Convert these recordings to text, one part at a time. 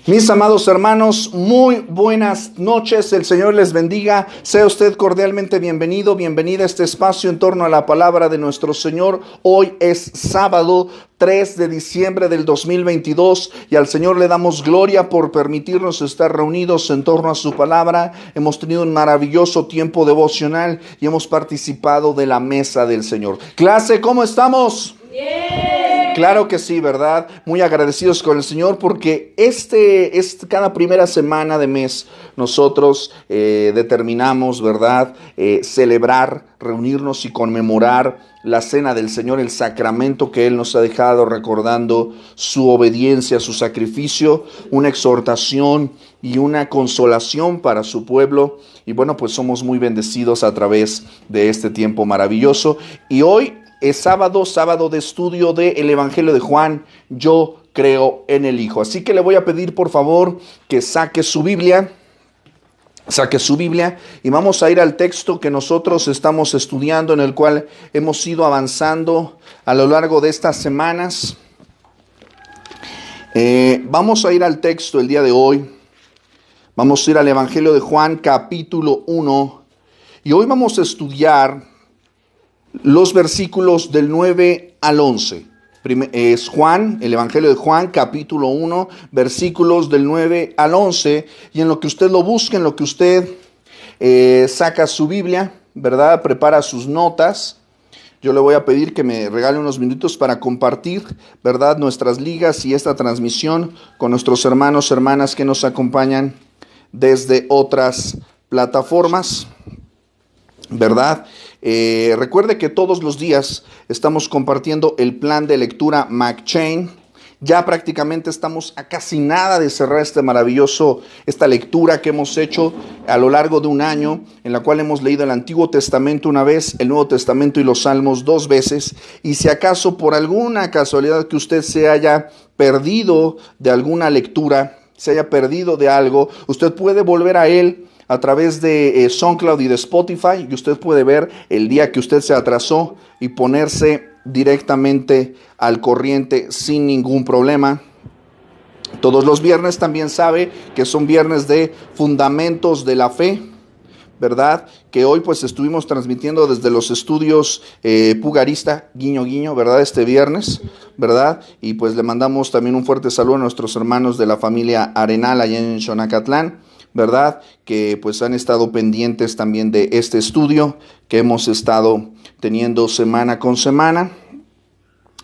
Mis amados hermanos, muy buenas noches, el Señor les bendiga, sea usted cordialmente bienvenido, bienvenida a este espacio en torno a la palabra de nuestro Señor. Hoy es sábado 3 de diciembre del 2022 y al Señor le damos gloria por permitirnos estar reunidos en torno a su palabra. Hemos tenido un maravilloso tiempo devocional y hemos participado de la mesa del Señor. Clase, ¿cómo estamos? Bien. Claro que sí, ¿verdad? Muy agradecidos con el Señor porque cada primera semana de mes nosotros determinamos, ¿verdad? Celebrar, reunirnos y conmemorar la cena del Señor, el sacramento que Él nos ha dejado, recordando su obediencia, su sacrificio, una exhortación y una consolación para su pueblo. Y bueno, pues somos muy bendecidos a través de este tiempo maravilloso. Y hoy es sábado de estudio del Evangelio de Juan. Yo creo en el Hijo. Así que le voy a pedir por favor que saque su Biblia y vamos a ir al texto que nosotros estamos estudiando, en el cual hemos ido avanzando a lo largo de estas semanas. Vamos a ir al texto el día de hoy. Vamos a ir al Evangelio de Juan capítulo 1 y hoy vamos a estudiar los versículos del 9 al 11. Es Juan, el Evangelio de Juan, capítulo 1, versículos del 9 al 11. Y en lo que usted lo busque, en lo que usted saca su Biblia, ¿verdad? Prepara sus notas. Yo le voy a pedir que me regale unos minutos para compartir, ¿verdad? Nuestras ligas y esta transmisión con nuestros hermanos, hermanas que nos acompañan desde otras plataformas, ¿verdad? Recuerde que todos los días estamos compartiendo el plan de lectura McChain. Ya prácticamente estamos a casi nada de cerrar esta lectura que hemos hecho a lo largo de un año, en la cual hemos leído el Antiguo Testamento una vez, el Nuevo Testamento y los Salmos 2 veces. Y si acaso por alguna casualidad que usted se haya perdido de alguna lectura, se haya perdido de algo, usted puede volver a él a través de SoundCloud y de Spotify, y usted puede ver el día que usted se atrasó y ponerse directamente al corriente sin ningún problema. Todos los viernes también sabe que son viernes de fundamentos de la fe, ¿verdad? Que hoy pues estuvimos transmitiendo desde los estudios Pugarista, guiño guiño, ¿verdad? Este viernes, ¿verdad? Y pues le mandamos también un fuerte saludo a nuestros hermanos de la familia Arenal allá en Xonacatlán, ¿verdad? Que pues han estado pendientes también de este estudio que hemos estado teniendo semana con semana,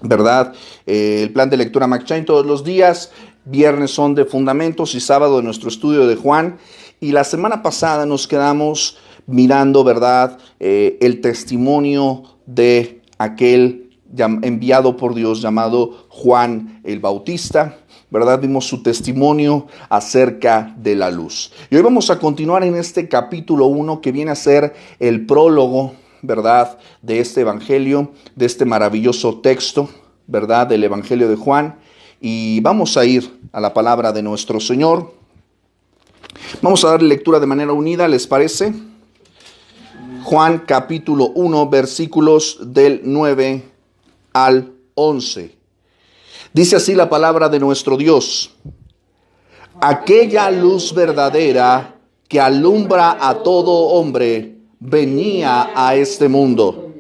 ¿verdad? El plan de lectura McChain todos los días, viernes son de fundamentos y sábado de nuestro estudio de Juan. Y la semana pasada nos quedamos mirando, ¿verdad? El testimonio de aquel enviado por Dios llamado Juan el Bautista, ¿verdad? Vimos su testimonio acerca de la luz. Y hoy vamos a continuar en este capítulo 1 que viene a ser el prólogo, ¿verdad? De este evangelio, de este maravilloso texto, ¿verdad? Del Evangelio de Juan. Y vamos a ir a la palabra de nuestro Señor. Vamos a dar lectura de manera unida, ¿les parece? Juan capítulo 1, versículos del 9 al 11. Dice así la palabra de nuestro Dios: aquella luz verdadera que alumbra a todo hombre venía a este mundo.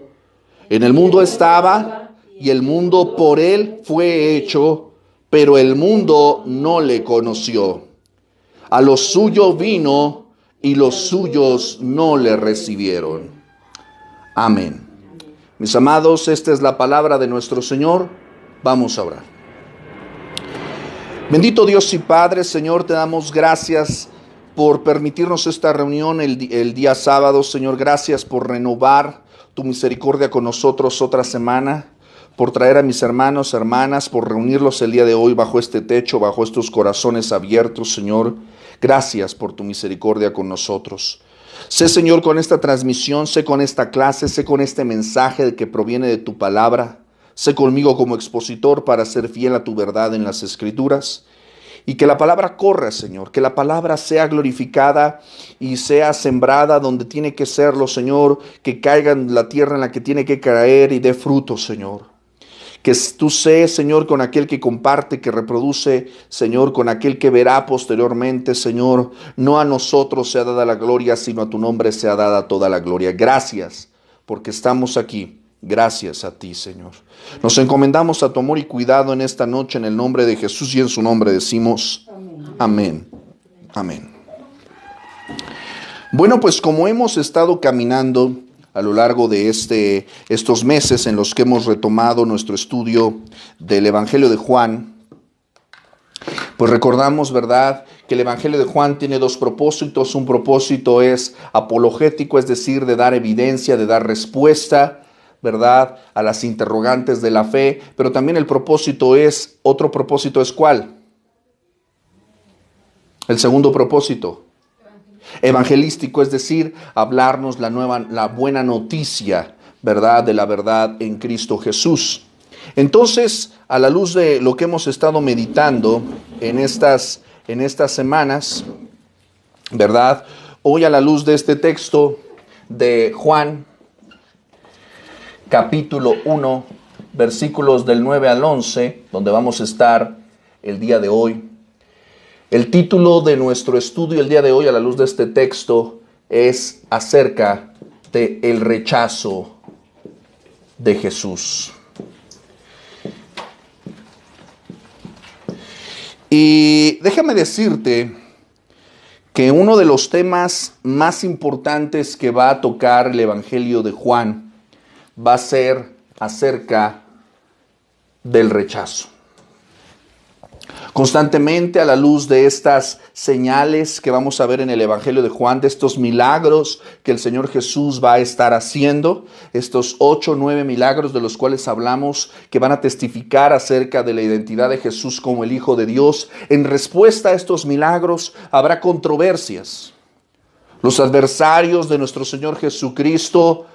En el mundo estaba, y el mundo por él fue hecho, pero el mundo no le conoció. A lo suyo vino, y los suyos no le recibieron. Amén. Mis amados, esta es la palabra de nuestro Señor. Vamos a orar. Bendito Dios y Padre, Señor, te damos gracias por permitirnos esta reunión el día sábado. Señor, gracias por renovar tu misericordia con nosotros otra semana, por traer a mis hermanos, hermanas, por reunirlos el día de hoy bajo este techo, bajo estos corazones abiertos, Señor. Gracias por tu misericordia con nosotros. Sé, Señor, con esta transmisión, sé con esta clase, sé con este mensaje que proviene de tu palabra. Sé conmigo como expositor para ser fiel a tu verdad en las Escrituras. Y que la palabra corra, Señor, que la palabra sea glorificada y sea sembrada donde tiene que serlo, Señor, que caiga en la tierra en la que tiene que caer y dé fruto, Señor. Que tú seas, Señor, con aquel que comparte, que reproduce, Señor, con aquel que verá posteriormente, Señor. No a nosotros sea dada la gloria, sino a tu nombre sea dada toda la gloria. Gracias, porque estamos aquí. Gracias a ti, Señor. Nos encomendamos a tu amor y cuidado en esta noche, en el nombre de Jesús, y en su nombre decimos amén. Amén. Bueno, pues como hemos estado caminando a lo largo de estos meses en los que hemos retomado nuestro estudio del Evangelio de Juan, pues recordamos, ¿verdad?, que el Evangelio de Juan tiene dos propósitos. Un propósito es apologético, es decir, de dar evidencia, de dar respuesta, ¿verdad?, a las interrogantes de la fe, pero también otro propósito es ¿cuál? El segundo propósito, evangelístico, es decir, hablarnos la buena noticia, ¿verdad?, de la verdad en Cristo Jesús. Entonces, a la luz de lo que hemos estado meditando en estas semanas, ¿verdad?, hoy a la luz de este texto de Juan, capítulo 1, versículos del 9 al 11, donde vamos a estar el día de hoy. El título de nuestro estudio el día de hoy a la luz de este texto es acerca del rechazo de Jesús. Y déjame decirte que uno de los temas más importantes que va a tocar el Evangelio de Juan va a ser acerca del rechazo. Constantemente, a la luz de estas señales que vamos a ver en el Evangelio de Juan, de estos milagros que el Señor Jesús va a estar haciendo, estos 8 o 9 milagros de los cuales hablamos, que van a testificar acerca de la identidad de Jesús como el Hijo de Dios, en respuesta a estos milagros habrá controversias. Los adversarios de nuestro Señor Jesucristo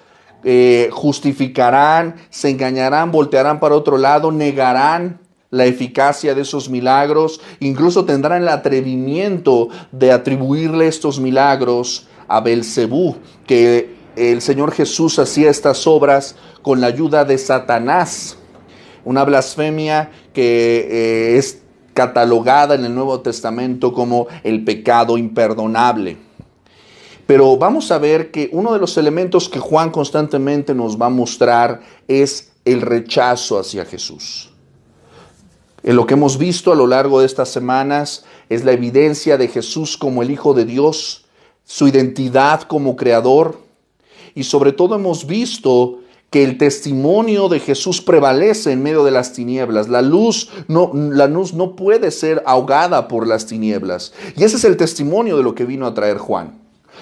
justificarán, se engañarán, voltearán para otro lado, negarán la eficacia de esos milagros, incluso tendrán el atrevimiento de atribuirle estos milagros a Belcebú, que el Señor Jesús hacía estas obras con la ayuda de Satanás, una blasfemia que es catalogada en el Nuevo Testamento como el pecado imperdonable. Pero vamos a ver que uno de los elementos que Juan constantemente nos va a mostrar es el rechazo hacia Jesús. En lo que hemos visto a lo largo de estas semanas es la evidencia de Jesús como el Hijo de Dios, su identidad como creador, y sobre todo hemos visto que el testimonio de Jesús prevalece en medio de las tinieblas. La luz no puede ser ahogada por las tinieblas. Y ese es el testimonio de lo que vino a traer Juan.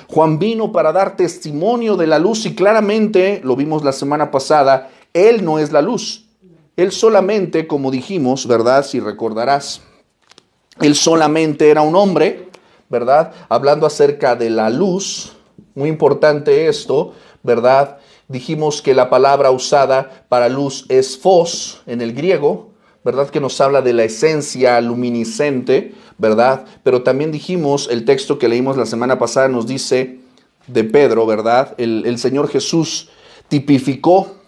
Juan vino para dar testimonio de la luz y claramente, lo vimos la semana pasada, Él no es la luz. Él solamente, como dijimos, ¿verdad? Si recordarás, Él solamente era un hombre, ¿verdad? Hablando acerca de la luz, muy importante esto, ¿verdad? Dijimos que la palabra usada para luz es phos en el griego, ¿verdad? Que nos habla de la esencia luminiscente, ¿verdad? Pero también dijimos, el texto que leímos la semana pasada nos dice de Pedro, ¿verdad? El Señor Jesús tipificó,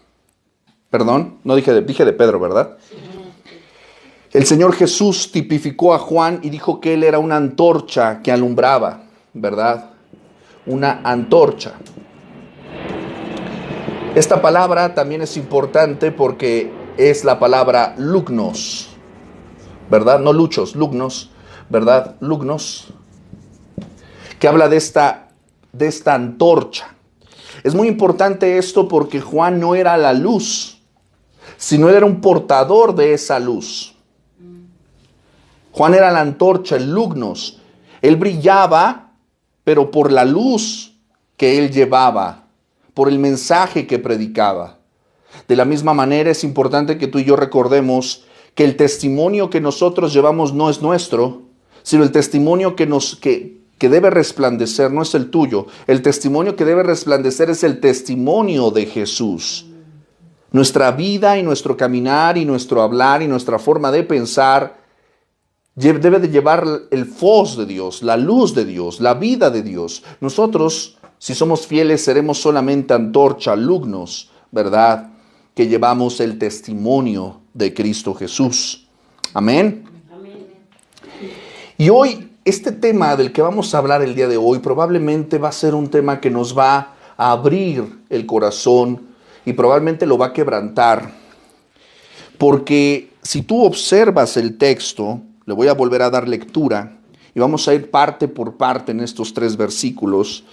dije de Pedro, ¿verdad? El Señor Jesús tipificó a Juan y dijo que él era una antorcha que alumbraba, ¿verdad? Una antorcha. Esta palabra también es importante porque es la palabra lugnos, ¿verdad? No luchos, lugnos, ¿verdad? Lugnos, que habla de esta antorcha. Es muy importante esto porque Juan no era la luz, sino él era un portador de esa luz. Juan era la antorcha, el lugnos. Él brillaba, pero por la luz que él llevaba, por el mensaje que predicaba. De la misma manera es importante que tú y yo recordemos que el testimonio que nosotros llevamos no es nuestro, sino el testimonio que debe resplandecer no es el tuyo. El testimonio que debe resplandecer es el testimonio de Jesús. Nuestra vida y nuestro caminar y nuestro hablar y nuestra forma de pensar debe de llevar el phos de Dios, la luz de Dios, la vida de Dios. Nosotros, si somos fieles, seremos solamente antorcha, lugnos, ¿verdad? Que llevamos el testimonio de Cristo Jesús. Amén. Y hoy, este tema del que vamos a hablar el día de hoy probablemente va a ser un tema que nos va a abrir el corazón y probablemente lo va a quebrantar. Porque si tú observas el texto, le voy a volver a dar lectura y vamos a ir parte por parte en estos 3 versículos.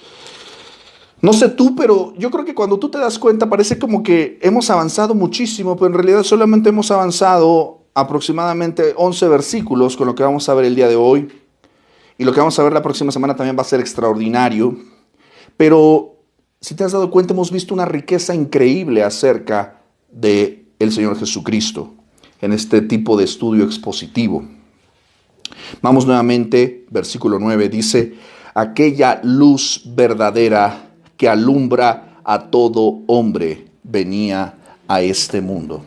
No sé tú, pero yo creo que cuando tú te das cuenta parece como que hemos avanzado muchísimo, pero en realidad solamente hemos avanzado aproximadamente 11 versículos con lo que vamos a ver el día de hoy. Y lo que vamos a ver la próxima semana también va a ser extraordinario. Pero si te has dado cuenta, hemos visto una riqueza increíble acerca del Señor Jesucristo en este tipo de estudio expositivo. Vamos nuevamente, versículo 9, dice: aquella luz verdadera que alumbra a todo hombre venía a este mundo.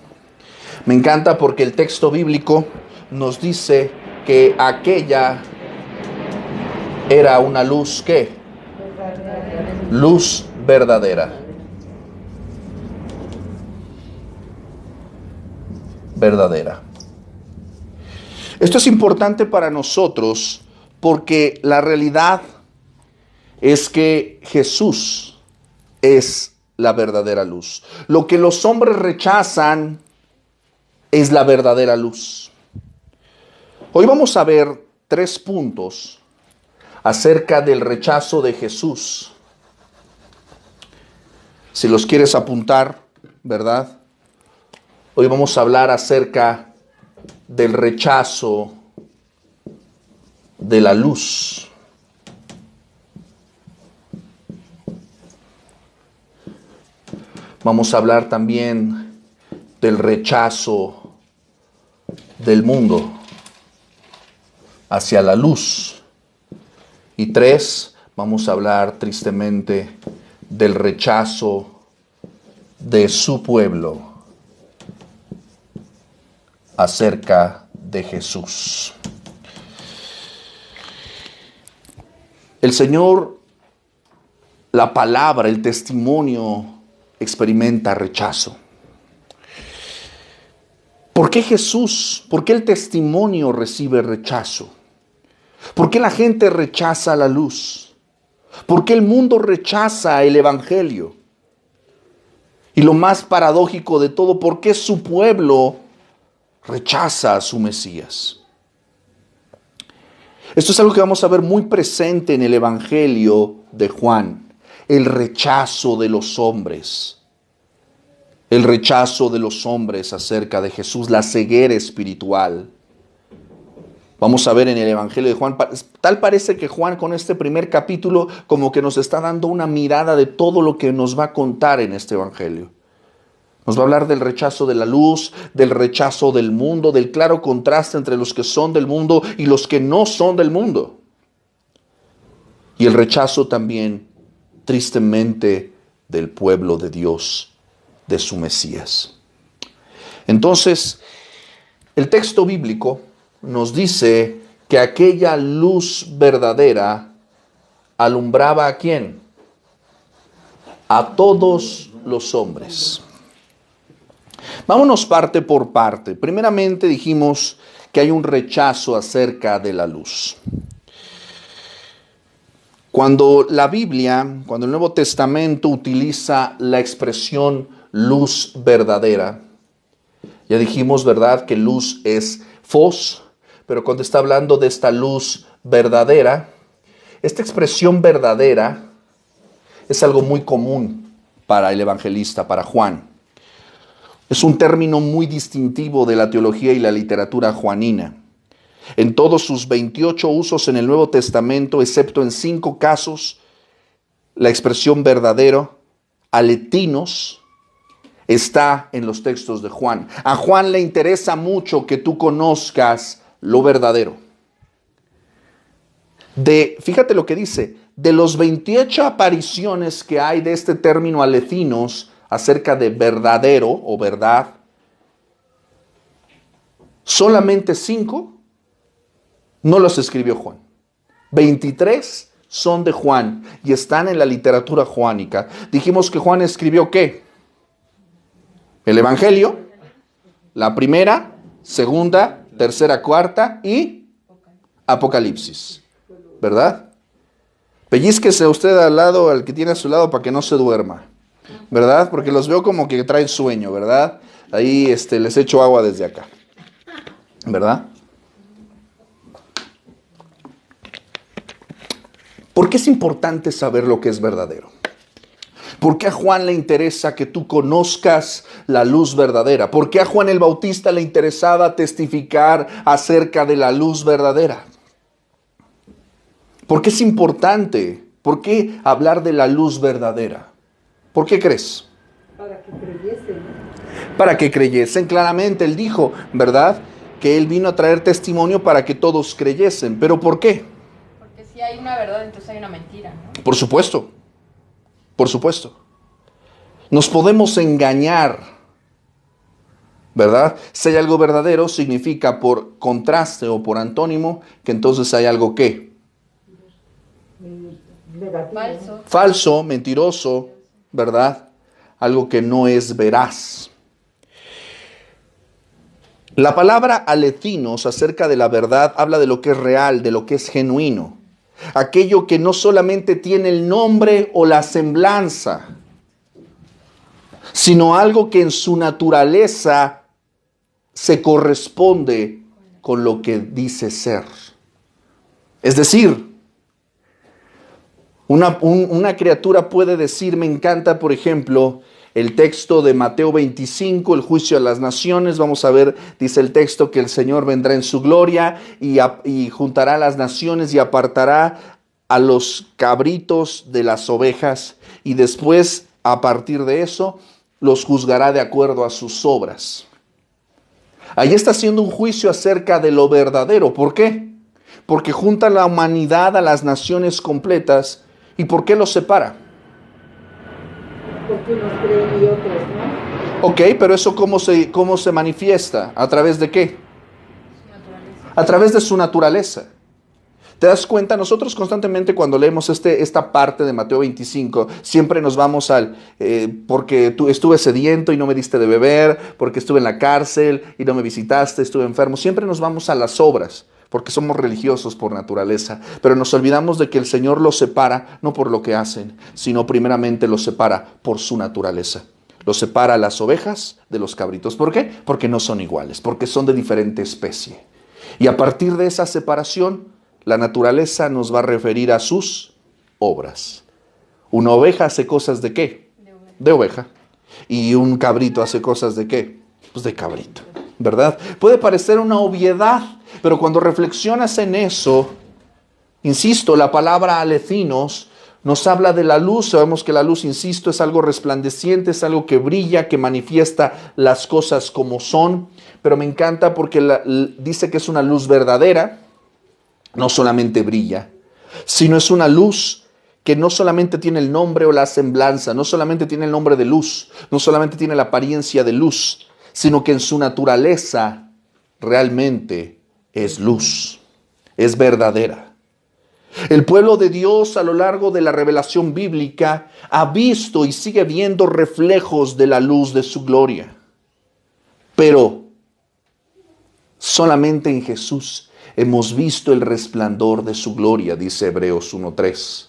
Me encanta porque el texto bíblico nos dice que aquella era una luz, ¿qué? Luz verdadera. Verdadera. Esto es importante para nosotros porque la realidad es que Jesús es la verdadera luz. Lo que los hombres rechazan es la verdadera luz. Hoy vamos a ver 3 puntos acerca del rechazo de Jesús. Si los quieres apuntar, ¿verdad? Hoy vamos a hablar acerca del rechazo de la luz. Vamos a hablar también del rechazo del mundo hacia la luz. Y 3, vamos a hablar tristemente del rechazo de su pueblo acerca de Jesús. El Señor, la palabra, el testimonio experimenta rechazo. ¿Por qué Jesús? ¿Por qué el testimonio recibe rechazo? ¿Por qué la gente rechaza la luz? ¿Por qué el mundo rechaza el evangelio? Y lo más paradójico de todo, ¿por qué su pueblo rechaza a su Mesías? Esto es algo que vamos a ver muy presente en el evangelio de Juan. El rechazo de los hombres. El rechazo de los hombres acerca de Jesús, la ceguera espiritual. Vamos a ver en el Evangelio de Juan, tal parece que Juan con este primer capítulo como que nos está dando una mirada de todo lo que nos va a contar en este Evangelio. Nos va a hablar del rechazo de la luz, del rechazo del mundo, del claro contraste entre los que son del mundo y los que no son del mundo. Y el rechazo también, tristemente, del pueblo de Dios, de su Mesías. Entonces, el texto bíblico nos dice que aquella luz verdadera alumbraba ¿a quién? A todos los hombres. Vámonos parte por parte. Primeramente dijimos que hay un rechazo acerca de la luz. Cuando la Biblia, cuando el Nuevo Testamento utiliza la expresión luz verdadera, ya dijimos, ¿verdad?, que luz es fos, pero cuando está hablando de esta luz verdadera, esta expresión verdadera es algo muy común para el evangelista, para Juan. Es un término muy distintivo de la teología y la literatura juanina. En todos sus 28 usos en el Nuevo Testamento, excepto en 5 casos, la expresión verdadero, aletinos, está en los textos de Juan. A Juan le interesa mucho que tú conozcas lo verdadero. Fíjate lo que dice, de los 28 apariciones que hay de este término aletinos acerca de verdadero o verdad, solamente 5 no los escribió Juan. 23 son de Juan y están en la literatura juánica. Dijimos que Juan escribió ¿qué? El Evangelio La primera, segunda, tercera, cuarta y Apocalipsis. ¿Verdad? Pellizquese usted al lado, al que tiene a su lado, para que no se duerma. ¿Verdad? Porque los veo como que traen sueño, ¿verdad? Ahí les echo agua desde acá. ¿Verdad? ¿Por qué es importante saber lo que es verdadero? ¿Por qué a Juan le interesa que tú conozcas la luz verdadera? ¿Por qué a Juan el Bautista le interesaba testificar acerca de la luz verdadera? ¿Por qué es importante? ¿Por qué hablar de la luz verdadera? ¿Por qué crees? Para que creyesen. Para que creyesen, claramente. Él dijo, ¿verdad? Que él vino a traer testimonio para que todos creyesen. ¿Pero por qué? Porque si hay una verdad, entonces hay una mentira, ¿no? Por supuesto. Por supuesto. Nos podemos engañar, ¿verdad? Si hay algo verdadero, significa por contraste o por antónimo que entonces hay algo ¿qué? Negativo. Falso. Falso, mentiroso, ¿verdad? Algo que no es veraz. La palabra aletinos acerca de la verdad habla de lo que es real, de lo que es genuino. Aquello que no solamente tiene el nombre o la semblanza, sino algo que en su naturaleza se corresponde con lo que dice ser. Es decir, una criatura puede decir, me encanta, por ejemplo, el texto de Mateo 25, el juicio a las naciones. Vamos a ver, dice el texto, que el Señor vendrá en su gloria y juntará a las naciones y apartará a los cabritos de las ovejas. Y después, a partir de eso, los juzgará de acuerdo a sus obras. Ahí está haciendo un juicio acerca de lo verdadero. ¿Por qué? Porque junta la humanidad a las naciones completas. ¿Y por qué los separa? Porque unos creen y otros no. Ok, pero eso ¿cómo se manifiesta? ¿A través de qué? Su naturaleza. A través de su naturaleza. ¿Te das cuenta? Nosotros constantemente cuando leemos esta parte de Mateo 25, siempre nos vamos al, porque estuve sediento y no me diste de beber, porque estuve en la cárcel y no me visitaste, estuve enfermo. Siempre nos vamos a las obras, porque somos religiosos por naturaleza. Pero nos olvidamos de que el Señor los separa, no por lo que hacen, sino primeramente los separa por su naturaleza. Los separa a las ovejas de los cabritos. ¿Por qué? Porque no son iguales, porque son de diferente especie. Y a partir de esa separación, la naturaleza nos va a referir a sus obras. Una oveja hace cosas ¿de qué? De oveja. Y un cabrito hace cosas ¿de qué? Pues de cabrito, ¿verdad? Puede parecer una obviedad, pero cuando reflexionas en eso, insisto, la palabra alecinos nos habla de la luz. Sabemos que la luz, insisto, es algo resplandeciente, es algo que brilla, que manifiesta las cosas como son. Pero me encanta porque dice que es una luz verdadera. No solamente brilla, sino es una luz que no solamente tiene el nombre o la semblanza, no solamente tiene el nombre de luz, no solamente tiene la apariencia de luz, sino que en su naturaleza realmente es luz, es verdadera. El pueblo de Dios a lo largo de la revelación bíblica ha visto y sigue viendo reflejos de la luz de su gloria. Pero solamente en Jesús hemos visto el resplandor de su gloria, dice Hebreos 1:3.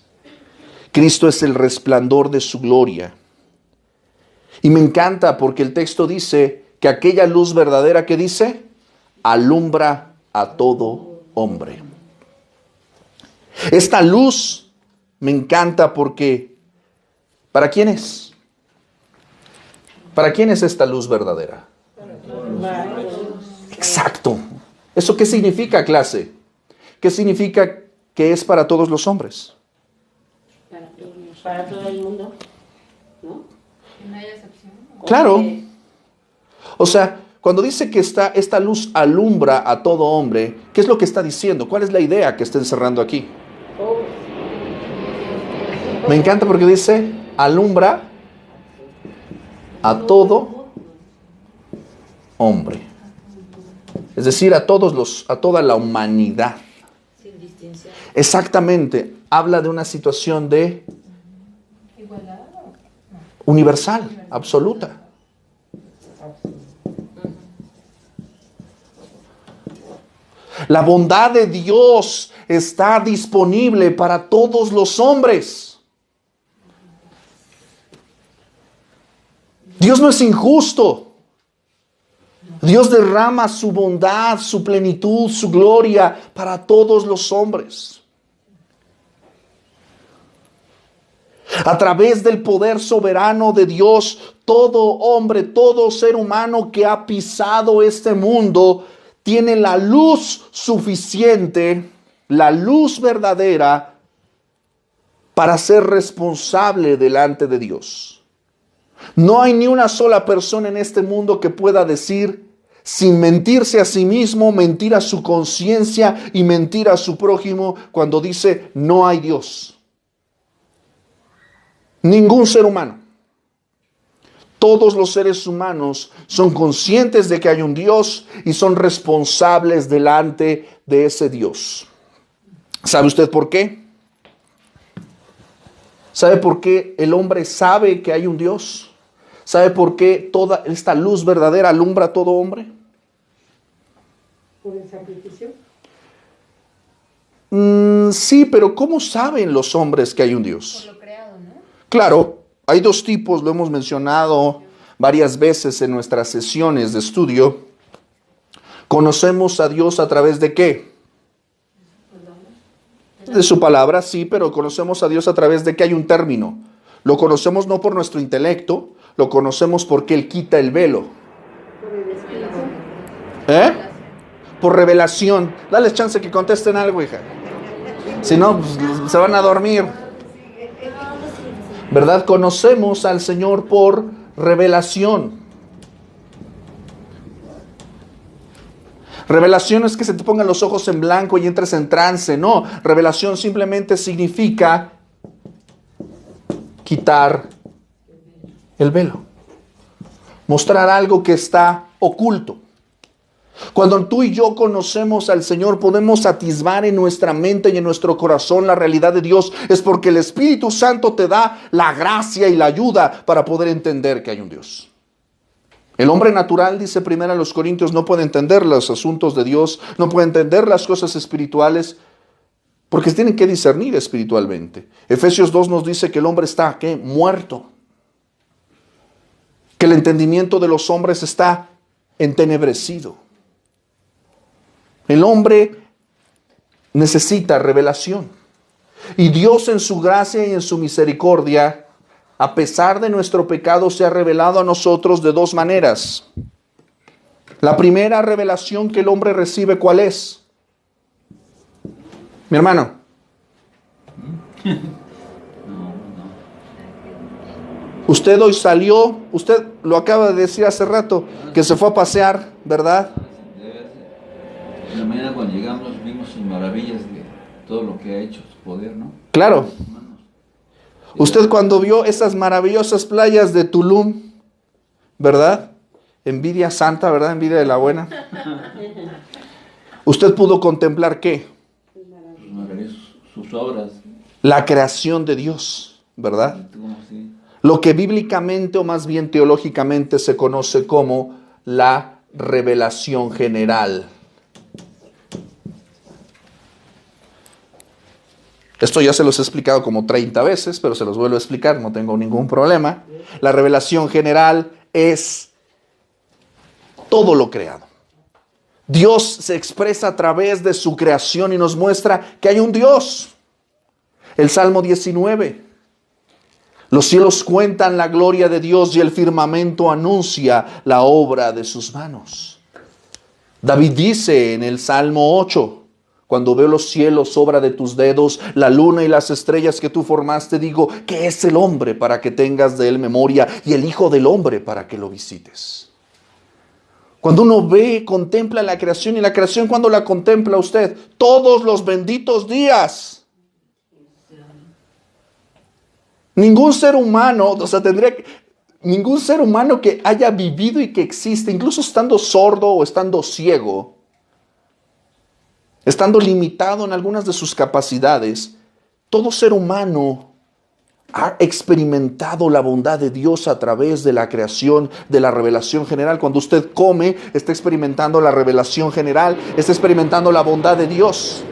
Cristo es el resplandor de su gloria. Y me encanta porque el texto dice que aquella luz verdadera que dice, alumbra a todo hombre. Esta luz me encanta porque, ¿para quién es? ¿Para quién es esta luz verdadera? Exacto. ¿Eso qué significa, clase? ¿Qué significa que es para todos los hombres? Para todo el mundo, ¿no? Que no hay excepción. Claro. O sea, cuando dice que esta luz alumbra a todo hombre, ¿qué es lo que está diciendo? ¿Cuál es la idea que está encerrando aquí? Me encanta porque dice, alumbra a todo hombre. Es decir, a toda la humanidad. Sin distinción. Exactamente. Habla de una situación de Igualdad. universal, absoluta. La bondad de Dios está disponible para todos los hombres. Dios no es injusto. Dios derrama su bondad, su plenitud, su gloria para todos los hombres. A través del poder soberano de Dios, todo hombre, todo ser humano que ha pisado este mundo tiene la luz suficiente, la luz verdadera para ser responsable delante de Dios. No hay ni una sola persona en este mundo que pueda decir, sin mentirse a sí mismo, mentir a su conciencia y mentir a su prójimo, cuando dice no hay Dios. Ningún ser humano. Todos los seres humanos son conscientes de que hay un Dios y son responsables delante de ese Dios. ¿Sabe usted por qué? ¿Sabe por qué el hombre sabe que hay un Dios? ¿Sabe por qué toda esta luz verdadera alumbra a todo hombre? ¿Por el sacrificio? Sí, pero ¿cómo saben los hombres que hay un Dios? Por lo creado, ¿no? Claro, hay dos tipos, lo hemos mencionado varias veces en nuestras sesiones de estudio. ¿Conocemos a Dios a través de qué? De su palabra, sí, pero conocemos a Dios a través de que hay un término. Lo conocemos no por nuestro intelecto, lo conocemos porque Él quita el velo. ¿Por el espíritu? ¿Eh? Por revelación. Dales chance que contesten algo, hija. Si no, pues, se van a dormir. ¿Verdad? Conocemos al Señor por revelación. Revelación no es que se te pongan los ojos en blanco y entres en trance. No, revelación simplemente significa quitar el velo. Mostrar algo que está oculto. Cuando tú y yo conocemos al Señor, podemos atisbar en nuestra mente y en nuestro corazón la realidad de Dios. Es porque el Espíritu Santo te da la gracia y la ayuda para poder entender que hay un Dios. El hombre natural, dice 1 Corintios, no puede entender los asuntos de Dios, no puede entender las cosas espirituales, porque tienen que discernir espiritualmente. Efesios 2 nos dice que el hombre está, ¿qué? Muerto. Que el entendimiento de los hombres está entenebrecido. El hombre necesita revelación. Y Dios en su gracia y en su misericordia, a pesar de nuestro pecado, se ha revelado a nosotros de dos maneras. La primera revelación que el hombre recibe, ¿cuál es? Mi hermano. Usted hoy salió, usted lo acaba de decir hace rato, que se fue a pasear, ¿verdad? En la mañana cuando llegamos vimos sus maravillas de todo lo que ha hecho, su poder, ¿no? Claro. Usted cuando vio esas maravillosas playas de Tulum, ¿verdad? Envidia santa, ¿verdad? Envidia de la buena. Usted pudo contemplar ¿qué? Sus maravillas, sus obras. La creación de Dios, ¿verdad? ¿Cómo así? Lo que bíblicamente o más bien teológicamente se conoce como la revelación general. Esto ya se los he explicado como 30 veces, pero se los vuelvo a explicar, no tengo ningún problema. La revelación general es todo lo creado. Dios se expresa a través de su creación y nos muestra que hay un Dios. El Salmo 19. Los cielos cuentan la gloria de Dios y el firmamento anuncia la obra de sus manos. David dice en el Salmo 8, cuando veo los cielos, obra de tus dedos, la luna y las estrellas que tú formaste, digo, ¿qué es el hombre para que tengas de él memoria y el hijo del hombre para que lo visites? Cuando uno ve, contempla la creación, y la creación, ¿cuándo la contempla usted? Todos los benditos días. Ningún ser humano, ningún ser humano que haya vivido y que existe, incluso estando sordo o estando ciego, estando limitado en algunas de sus capacidades, todo ser humano ha experimentado la bondad de Dios a través de la creación, de la revelación general. Cuando usted come, está experimentando la revelación general, está experimentando la bondad de Dios.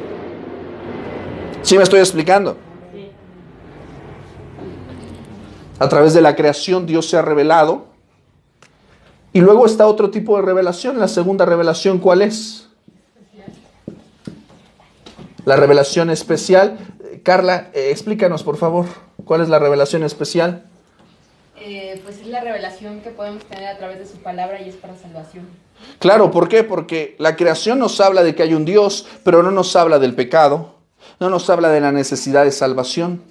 ¿Sí me estoy explicando? A través de la creación Dios se ha revelado. Y luego está otro tipo de revelación. La segunda revelación, ¿cuál es? La revelación especial. Carla, explícanos por favor, ¿cuál es la revelación especial? Pues es la revelación que podemos tener a través de su palabra y es para salvación. Claro, ¿por qué? Porque la creación nos habla de que hay un Dios, pero no nos habla del pecado, no nos habla de la necesidad de salvación,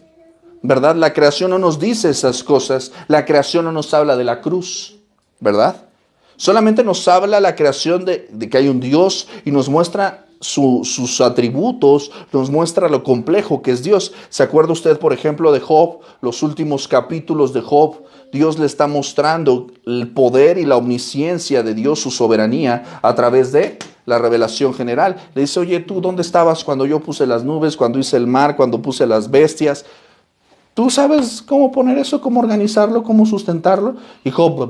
¿verdad? La creación no nos dice esas cosas, la creación no nos habla de la cruz, ¿verdad? Solamente nos habla la creación de que hay un Dios y nos muestra sus atributos, nos muestra lo complejo que es Dios. ¿Se acuerda usted, por ejemplo, de Job? Los últimos capítulos de Job, Dios le está mostrando el poder y la omnisciencia de Dios, su soberanía, a través de la revelación general. Le dice, oye, ¿tú dónde estabas cuando yo puse las nubes, cuando hice el mar, cuando puse las bestias? ¿Tú sabes cómo poner eso, cómo organizarlo, cómo sustentarlo? Y Job,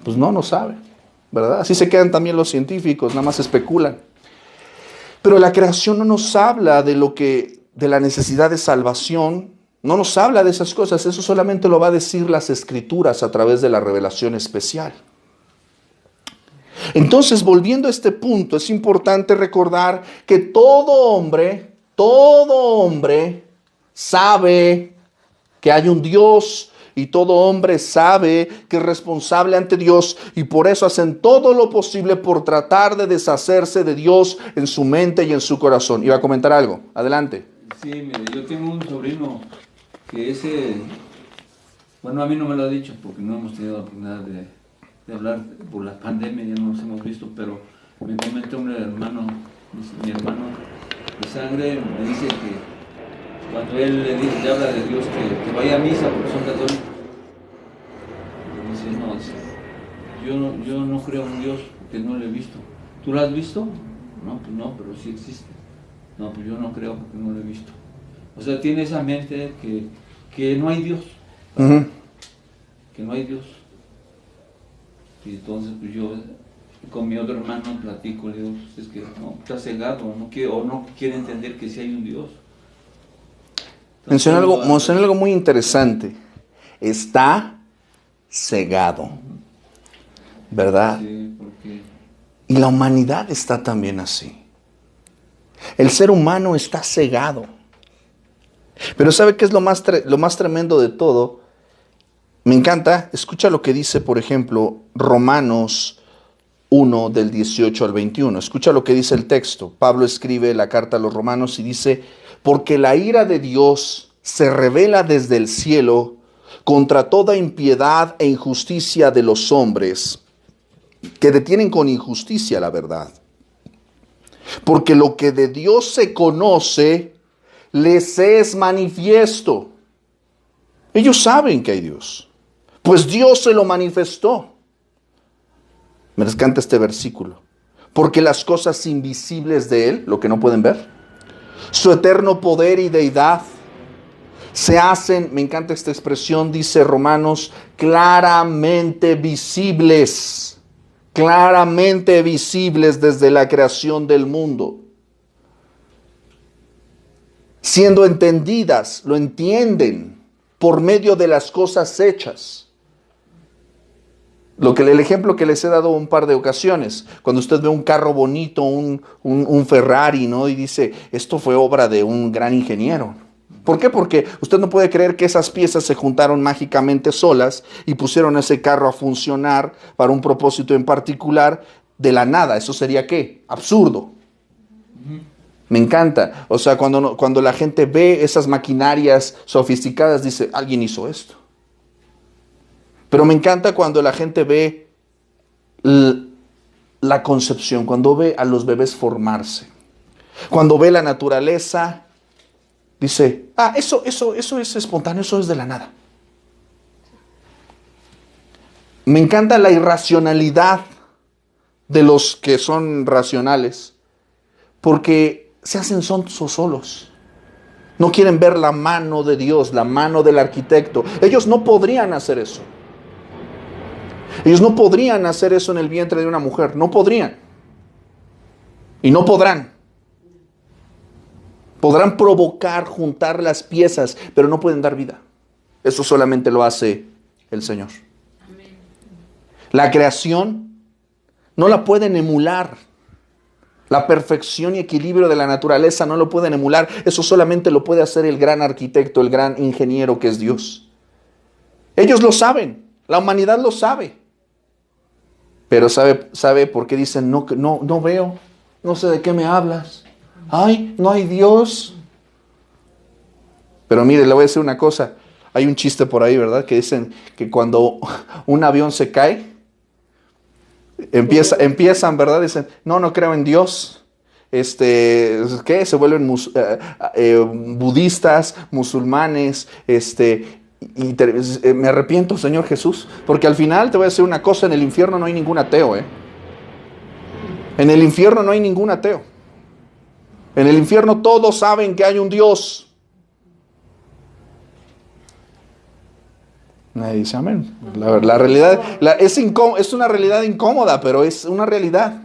pues no sabe, ¿verdad? Así se quedan también los científicos, nada más especulan. Pero la creación no nos habla de la necesidad de salvación, no nos habla de esas cosas, eso solamente lo va a decir las Escrituras a través de la revelación especial. Entonces, volviendo a este punto, es importante recordar que todo hombre sabe que hay un Dios y todo hombre sabe que es responsable ante Dios y por eso hacen todo lo posible por tratar de deshacerse de Dios en su mente y en su corazón. Iba a comentar algo, adelante. Sí, mire, yo tengo un sobrino que bueno, a mí no me lo ha dicho porque no hemos tenido la oportunidad de hablar por la pandemia, ya no nos hemos visto, pero me comenta un hermano, mi hermano de sangre, me dice que cuando él le habla de Dios que vaya a misa porque son católicos, dice, yo no creo en Dios porque no lo he visto. ¿Tú lo has visto? No, pues no, pero sí existe. No, pues yo no creo porque no lo he visto. O sea, tiene esa mente que no hay Dios. Uh-huh. Que no hay Dios. Y entonces pues yo con mi otro hermano platico, le digo, pues es que no, está cegado, no quiere entender que sí hay un Dios. Menciona algo muy interesante. Está cegado, ¿verdad? Sí, porque... Y la humanidad está también así. El ser humano está cegado. Pero ¿sabe qué es lo más tremendo de todo? Me encanta, escucha lo que dice, por ejemplo, Romanos 1 del 18 al 21. Escucha lo que dice el texto. Pablo escribe la carta a los romanos y dice, porque la ira de Dios se revela desde el cielo contra toda impiedad e injusticia de los hombres, que detienen con injusticia la verdad. Porque lo que de Dios se conoce, les es manifiesto. Ellos saben que hay Dios, pues Dios se lo manifestó. Me encanta este versículo. Porque las cosas invisibles de Él, lo que no pueden ver, su eterno poder y deidad, se hacen, me encanta esta expresión, dice Romanos, claramente visibles desde la creación del mundo. Siendo entendidas, lo entienden por medio de las cosas hechas. El ejemplo que les he dado un par de ocasiones, cuando usted ve un carro bonito, un Ferrari, ¿no? Y dice, esto fue obra de un gran ingeniero. ¿Por qué? Porque usted no puede creer que esas piezas se juntaron mágicamente solas y pusieron ese carro a funcionar para un propósito en particular de la nada. ¿Eso sería qué? Absurdo. Me encanta. O sea, cuando la gente ve esas maquinarias sofisticadas, dice, alguien hizo esto. Pero me encanta cuando la gente ve la concepción, cuando ve a los bebés formarse, cuando ve la naturaleza, dice, eso es espontáneo, eso es de la nada. Me encanta la irracionalidad de los que son racionales, porque se hacen sonsos solos. No quieren ver la mano de Dios, la mano del arquitecto. Ellos no podrían hacer eso. Ellos no podrían hacer eso en el vientre de una mujer. No podrían. Y no podrán. Podrán provocar, juntar las piezas, pero no pueden dar vida. Eso solamente lo hace el Señor. La creación no la pueden emular. La perfección y equilibrio de la naturaleza no lo pueden emular. Eso solamente lo puede hacer el gran arquitecto, el gran ingeniero que es Dios. Ellos lo saben. La humanidad lo sabe. Pero sabe por qué dicen, no veo, no sé de qué me hablas. Ay, no hay Dios. Pero mire, le voy a decir una cosa. Hay un chiste por ahí, ¿verdad? Que dicen que cuando un avión se cae, empiezan, ¿verdad? Dicen, no creo en Dios. ¿Qué? Se vuelven budistas, musulmanes, me arrepiento, Señor Jesús, porque al final te voy a decir una cosa, en el infierno no hay ningún ateo, En el infierno no hay ningún ateo. En el infierno todos saben que hay un Dios. Nadie dice amén. La realidad es una realidad incómoda, pero es una realidad.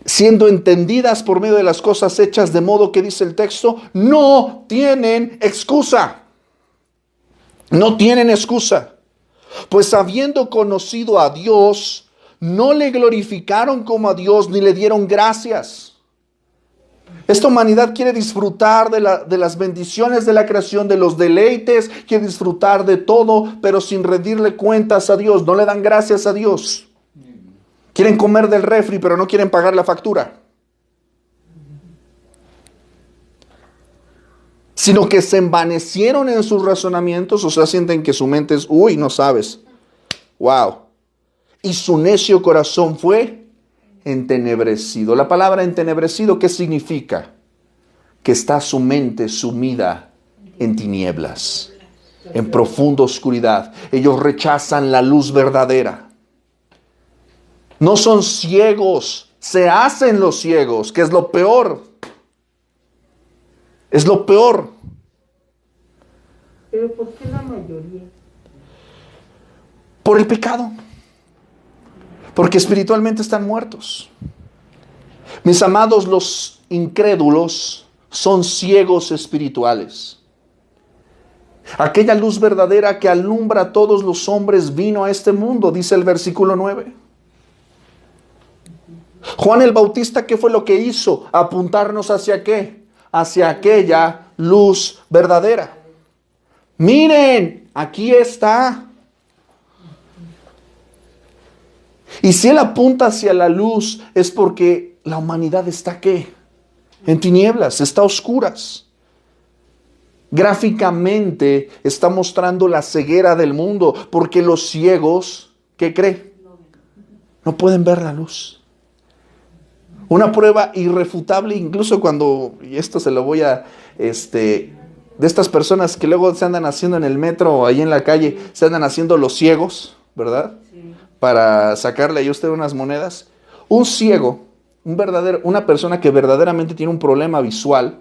Siendo entendidas por medio de las cosas hechas, de modo que dice el texto, no tienen excusa. No tienen excusa. Pues habiendo conocido a Dios, no le glorificaron como a Dios, ni le dieron gracias. Esta humanidad quiere disfrutar de las bendiciones de la creación, de los deleites, quiere disfrutar de todo, pero sin rendirle cuentas a Dios. No le dan gracias a Dios. Quieren comer del refri, pero no quieren pagar la factura. Sino que se envanecieron en sus razonamientos, o sea, sienten que su mente es, no sabes. Wow. Y su necio corazón fue entenebrecido. La palabra entenebrecido, ¿qué significa? Que está su mente sumida en tinieblas, en profunda oscuridad. Ellos rechazan la luz verdadera. No son ciegos, se hacen los ciegos, que es lo peor. Es lo peor. Pero ¿por qué la mayoría? Por el pecado. Porque espiritualmente están muertos. Mis amados, los incrédulos son ciegos espirituales. Aquella luz verdadera que alumbra a todos los hombres vino a este mundo, dice el versículo 9. Juan el Bautista, ¿qué fue lo que hizo? Apuntarnos hacia qué? Hacia aquella luz verdadera. Miren, aquí está. Y si él apunta hacia la luz, es porque la humanidad está ¿qué? En tinieblas, está a oscuras. Gráficamente está mostrando la ceguera del mundo, porque los ciegos, ¿qué creen? No pueden ver la luz. Una prueba irrefutable, incluso cuando, y esto se lo voy a, de estas personas que luego se andan haciendo en el metro o ahí en la calle, se andan haciendo los ciegos, ¿verdad? Sí. Para sacarle a usted unas monedas. Un ciego, una persona que verdaderamente tiene un problema visual,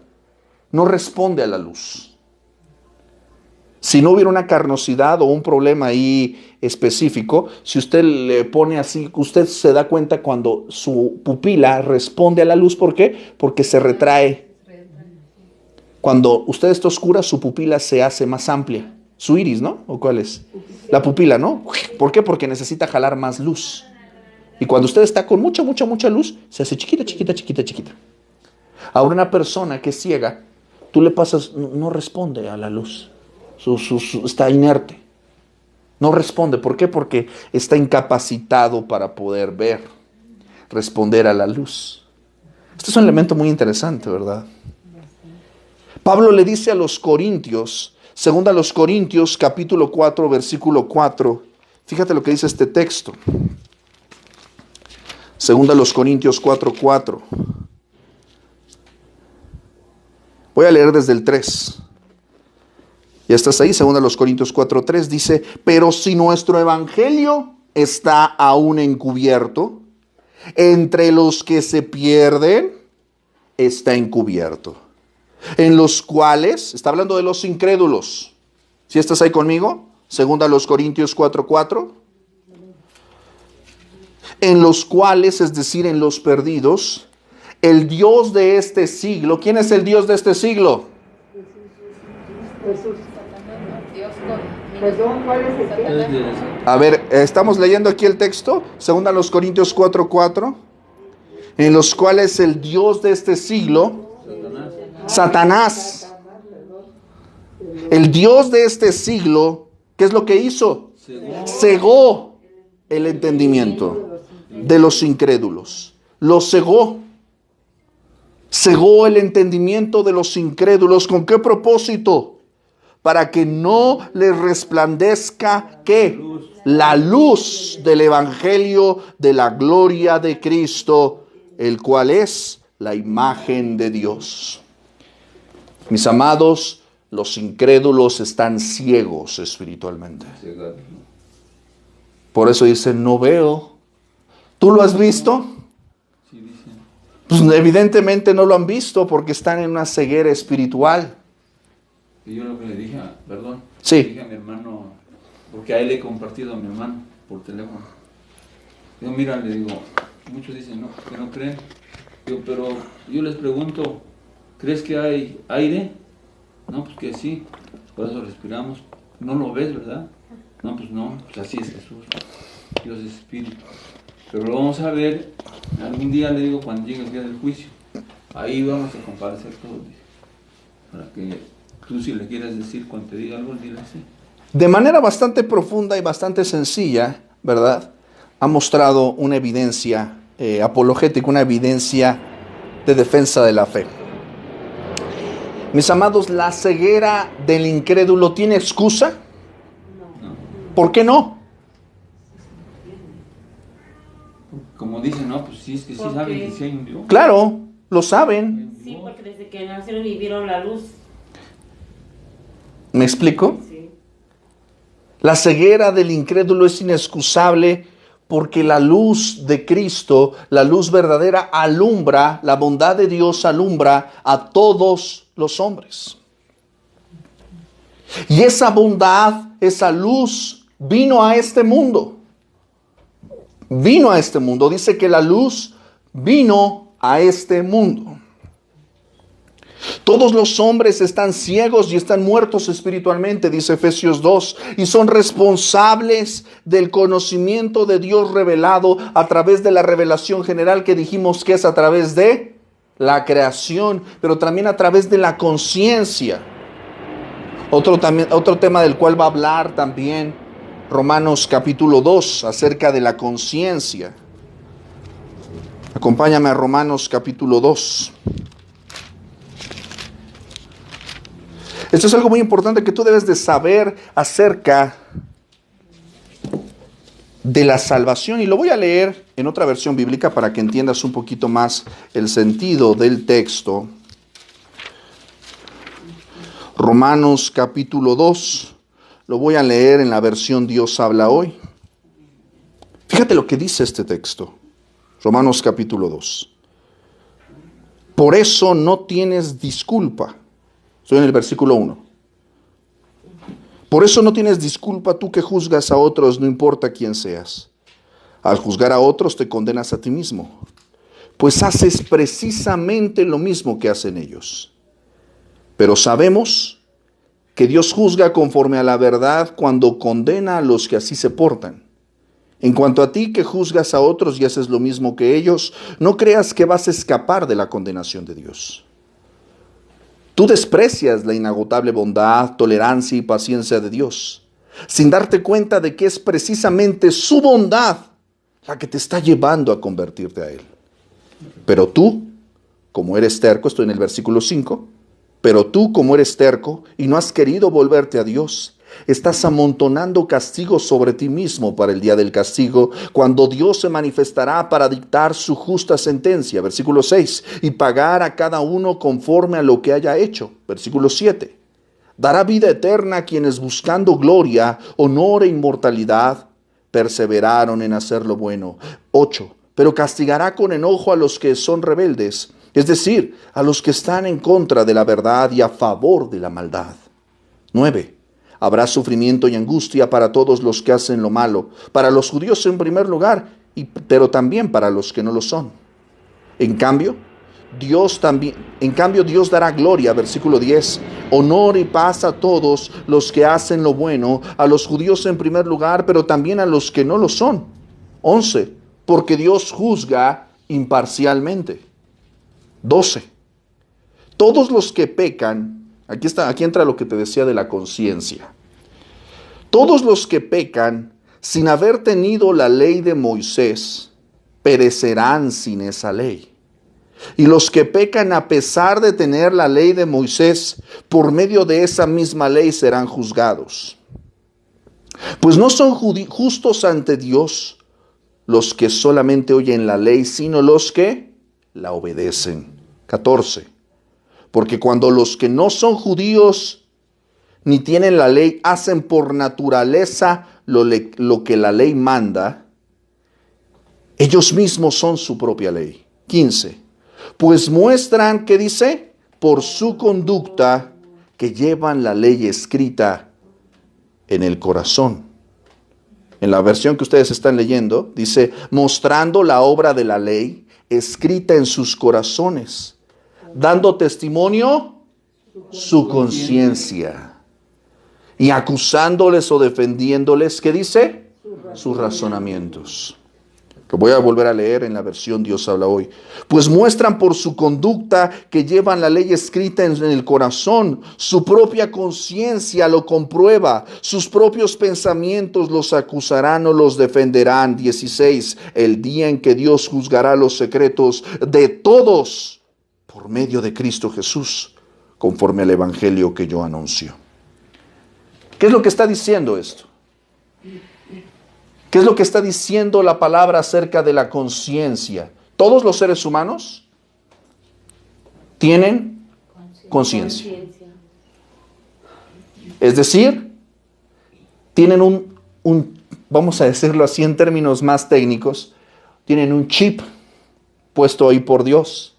no responde a la luz. Si no hubiera una carnosidad o un problema ahí específico, si usted le pone así, usted se da cuenta cuando su pupila responde a la luz. ¿Por qué? Porque se retrae. Cuando usted está oscura, su pupila se hace más amplia. Su iris, ¿no? ¿O cuál es? La pupila, ¿no? ¿Por qué? Porque necesita jalar más luz. Y cuando usted está con mucha luz, se hace chiquita. Ahora una persona que es ciega, tú le pasas, no responde a la luz. Está inerte. No responde. ¿Por qué? Porque está incapacitado para poder ver, responder a la luz. Este es un elemento muy interesante, ¿verdad? Pablo le dice a los Corintios, segunda a los Corintios, capítulo 4, versículo 4. Fíjate lo que dice este texto. Segunda a los Corintios 4:4. Voy a leer desde el 3. Ya estás ahí, segunda a los Corintios 4:3, dice, pero si nuestro evangelio está aún encubierto, entre los que se pierden está encubierto, en los cuales, está hablando de los incrédulos. ¿Sí estás ahí conmigo? Segunda a los Corintios 4:4. En los cuales, es decir, en los perdidos, el Dios de este siglo. ¿Quién es el Dios de este siglo? Jesús. Dios con Perdón, ¿cuál es el qué? Es de- A ver, estamos leyendo aquí el texto, segunda a los Corintios 4:4, en los cuales el Dios de este siglo, Satanás, el Dios de este siglo, ¿qué es lo que hizo? Cegó el entendimiento de los incrédulos. Lo cegó. Cegó el entendimiento de los incrédulos. ¿Con qué propósito? Para que no les resplandezca, ¿qué? La luz del evangelio de la gloria de Cristo, el cual es la imagen de Dios. Mis amados, los incrédulos están ciegos espiritualmente. Por eso dicen, no veo. ¿Tú lo has visto? Sí, dicen. Pues evidentemente no lo han visto porque están en una ceguera espiritual. Y yo lo que le dije, perdón, Sí. le dije a mi hermano, porque a él le he compartido a mi hermano por teléfono. Digo, mira, le digo, muchos dicen no, que no creen. Digo, pero yo les pregunto, ¿crees que hay aire? No, pues que sí, por eso respiramos. No lo ves, ¿verdad? No, pues no, pues así es Jesús. Dios es espíritu. Pero lo vamos a ver algún día, le digo, cuando llegue el día del juicio. Ahí vamos a comparecer todos, dice. Para que tú, si le quieres decir cuando te diga algo, dile así. De manera bastante profunda y bastante sencilla, ¿verdad? Ha mostrado una evidencia apologética, una evidencia de defensa de la fe. Mis amados, ¿la ceguera del incrédulo tiene excusa? No. ¿Por qué no? Como dicen, no, pues sí, es que sí Porque- saben que sí hay un Dios. Claro, lo saben. Sí, porque desde que nacieron y vieron la luz. ¿Me explico? Sí. La ceguera del incrédulo es inexcusable porque la luz de Cristo, la luz verdadera, alumbra, la bondad de Dios alumbra a todos los hombres. Y esa bondad, esa luz vino a este mundo. Vino a este mundo. Dice que la luz vino a este mundo. Todos los hombres están ciegos y están muertos espiritualmente, dice Efesios 2, y son responsables del conocimiento de Dios revelado a través de la revelación general que dijimos que es a través de la creación, pero también a través de la conciencia. Otro tema del cual va a hablar también Romanos capítulo 2, acerca de la conciencia. Acompáñame a Romanos capítulo 2. Esto es algo muy importante que tú debes de saber acerca de la salvación. Y lo voy a leer en otra versión bíblica para que entiendas un poquito más el sentido del texto. Romanos capítulo 2. Lo voy a leer en la versión Dios habla hoy. Fíjate lo que dice este texto. Romanos capítulo 2. Por eso no tienes disculpa. Estoy en el versículo 1. Por eso no tienes disculpa tú que juzgas a otros, no importa quién seas. Al juzgar a otros te condenas a ti mismo, pues haces precisamente lo mismo que hacen ellos. Pero sabemos que Dios juzga conforme a la verdad cuando condena a los que así se portan. En cuanto a ti que juzgas a otros y haces lo mismo que ellos, no creas que vas a escapar de la condenación de Dios. Tú desprecias la inagotable bondad, tolerancia y paciencia de Dios, sin darte cuenta de que es precisamente su bondad la que te está llevando a convertirte a Él. Pero tú, como eres terco, estoy en el versículo 5, pero tú, como eres terco y no has querido volverte a Dios, estás amontonando castigo sobre ti mismo para el día del castigo, cuando Dios se manifestará para dictar su justa sentencia, versículo 6, y pagar a cada uno conforme a lo que haya hecho, versículo 7. Dará vida eterna a quienes buscando gloria, honor e inmortalidad, perseveraron en hacer lo bueno. 8. pero castigará con enojo a los que son rebeldes, es decir, a los que están en contra de la verdad y a favor de la maldad. 9. Habrá sufrimiento y angustia para todos los que hacen lo malo, para los judíos en primer lugar, pero también para los que no lo son. En cambio, Dios dará gloria, versículo 10, honor y paz a todos los que hacen lo bueno, a los judíos en primer lugar, pero también a los que no lo son. 11, porque Dios juzga imparcialmente. 12, todos los que pecan, aquí entra lo que te decía de la conciencia. Todos los que pecan sin haber tenido la ley de Moisés, perecerán sin esa ley. Y los que pecan a pesar de tener la ley de Moisés, por medio de esa misma ley serán juzgados. Pues no son justos ante Dios los que solamente oyen la ley, sino los que la obedecen. 14. Porque cuando los que no son judíos ni tienen la ley hacen por naturaleza lo que la ley manda, ellos mismos son su propia ley. 15. Pues muestran, ¿qué dice? Por su conducta que llevan la ley escrita en el corazón. En la versión que ustedes están leyendo, dice, mostrando la obra de la ley escrita en sus corazones, dando testimonio su conciencia y acusándoles o defendiéndoles, ¿qué dice? Sus razonamientos. Lo voy a volver a leer en la versión Dios habla hoy. Pues muestran por su conducta que llevan la ley escrita en el corazón. Su propia conciencia lo comprueba. Sus propios pensamientos los acusarán o los defenderán. 16. El día en que Dios juzgará los secretos de todos por medio de Cristo Jesús, conforme al evangelio que yo anuncio. ¿Qué es lo que está diciendo esto? ¿Qué es lo que está diciendo la palabra acerca de la conciencia? Todos los seres humanos tienen conciencia. Es decir, tienen un, vamos a decirlo así en términos más técnicos, tienen un chip puesto ahí por Dios,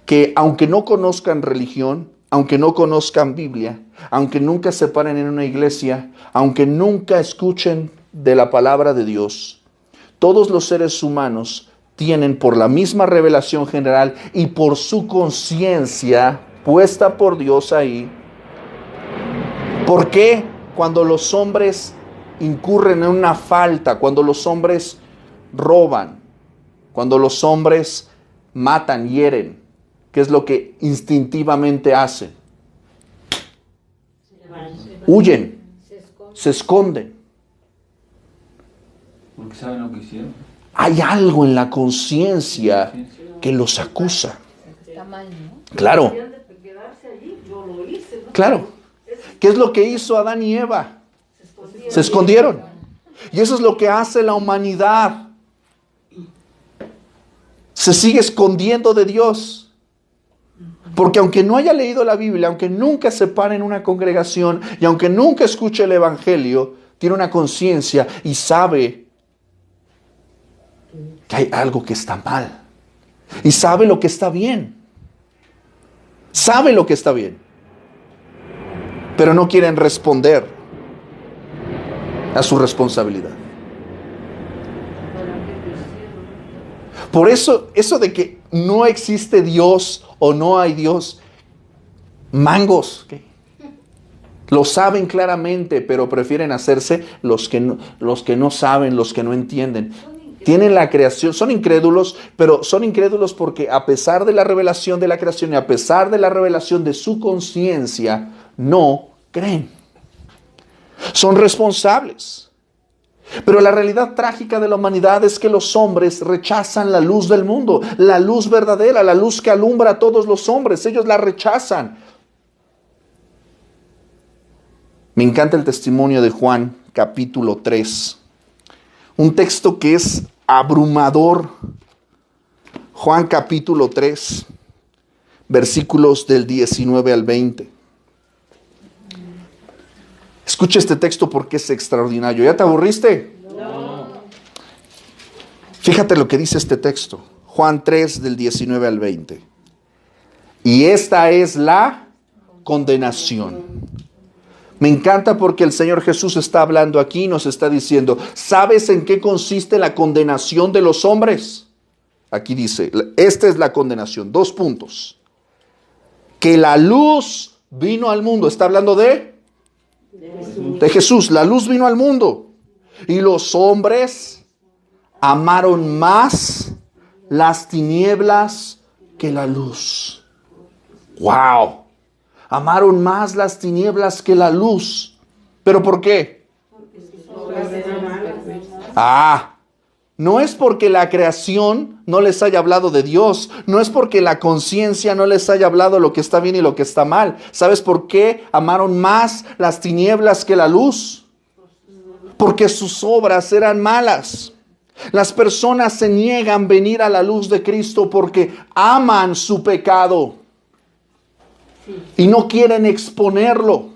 que aunque no conozcan religión, aunque no conozcan Biblia, aunque nunca se paren en una iglesia, aunque nunca escuchen de la palabra de Dios, todos los seres humanos tienen por la misma revelación general y por su conciencia puesta por Dios ahí. ¿Por qué cuando los hombres incurren en una falta, cuando los hombres roban, cuando los hombres matan, hieren, qué es lo que instintivamente hacen? Huyen, se esconden. Porque saben lo que hicieron. Hay algo en la conciencia que los acusa. Está mal, ¿no? Claro. Claro. ¿Qué es lo que hizo Adán y Eva? Se escondieron. Y eso es lo que hace la humanidad. Se sigue escondiendo de Dios. Porque aunque no haya leído la Biblia, aunque nunca se pare en una congregación y aunque nunca escuche el Evangelio, tiene una conciencia y sabe que hay algo que está mal. Y sabe lo que está bien. Sabe lo que está bien. Pero no quieren responder a su responsabilidad. Por eso de que no existe Dios o no hay Dios, mangos, ¿okay? Lo saben claramente, pero prefieren hacerse los que no saben, los que no entienden. Tienen la creación, son incrédulos, pero son incrédulos porque a pesar de la revelación de la creación y a pesar de la revelación de su conciencia, no creen. Son responsables. Pero la realidad trágica de la humanidad es que los hombres rechazan la luz del mundo, la luz verdadera, la luz que alumbra a todos los hombres. Ellos la rechazan. Me encanta el testimonio de Juan, capítulo 3. Un texto que es abrumador. Juan capítulo 3, versículos del 19 al 20. Escucha este texto porque es extraordinario. ¿Ya te aburriste? No. Fíjate lo que dice este texto. Juan 3 del 19 al 20. Y esta es la condenación. Me encanta porque el Señor Jesús está hablando aquí y nos está diciendo, ¿sabes en qué consiste la condenación de los hombres? Aquí dice, esta es la condenación. 2 puntos. Que la luz vino al mundo. Está hablando de Jesús. La luz vino al mundo. Y los hombres amaron más las tinieblas que la luz. ¡Wow! Amaron más las tinieblas que la luz. ¿Pero por qué? No es porque la creación no les haya hablado de Dios. No es porque la conciencia no les haya hablado lo que está bien y lo que está mal. ¿Sabes por qué amaron más las tinieblas que la luz? Porque sus obras eran malas. Las personas se niegan a venir a la luz de Cristo porque aman su pecado y no quieren exponerlo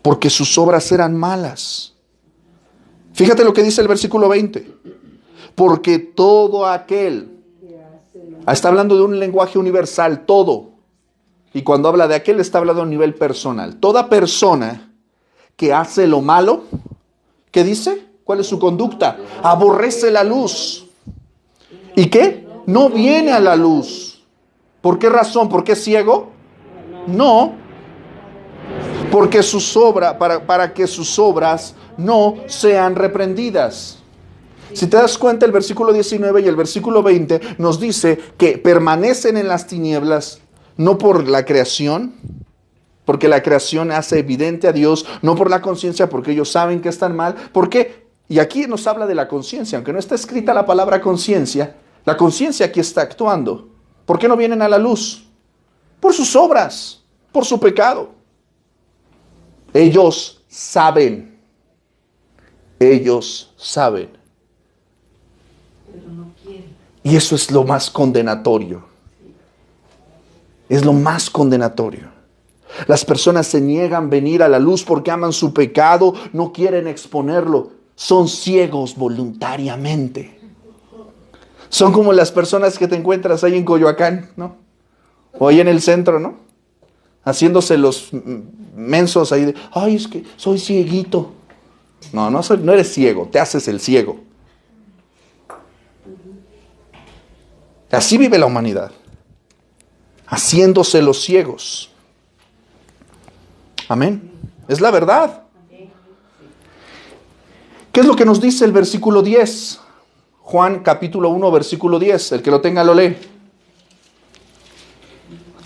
porque sus obras eran malas. Fíjate lo que dice el versículo 20. Porque todo aquel, está hablando de un lenguaje universal, todo. Y cuando habla de aquel, está hablando a nivel personal. Toda persona que hace lo malo, ¿qué dice? ¿Cuál es su conducta? Aborrece la luz. ¿Y qué? No viene a la luz. ¿Por qué razón? ¿Por qué es ciego? No. Porque sus obras, para que sus obras no sean reprendidas. Si te das cuenta, el versículo 19 y el versículo 20 nos dice que permanecen en las tinieblas, no por la creación, porque la creación hace evidente a Dios, no por la conciencia, porque ellos saben que están mal. ¿Por qué? Y aquí nos habla de la conciencia, aunque no está escrita la palabra conciencia, la conciencia aquí está actuando. ¿Por qué no vienen a la luz? Por sus obras, por su pecado. Ellos saben. Ellos saben. Pero no quieren. Y eso es lo más condenatorio. Es lo más condenatorio. Las personas se niegan a venir a la luz porque aman su pecado, no quieren exponerlo. Son ciegos voluntariamente. Son como las personas que te encuentras ahí en Coyoacán, ¿no? O ahí en el centro, ¿no? Haciéndose los mensos ahí de, ay, es que soy cieguito. No eres ciego, te haces el ciego. Así vive la humanidad, haciéndose los ciegos. Amén. Es la verdad. ¿Qué es lo que nos dice el versículo 10? Juan capítulo 1, versículo 10. El que lo tenga lo lee.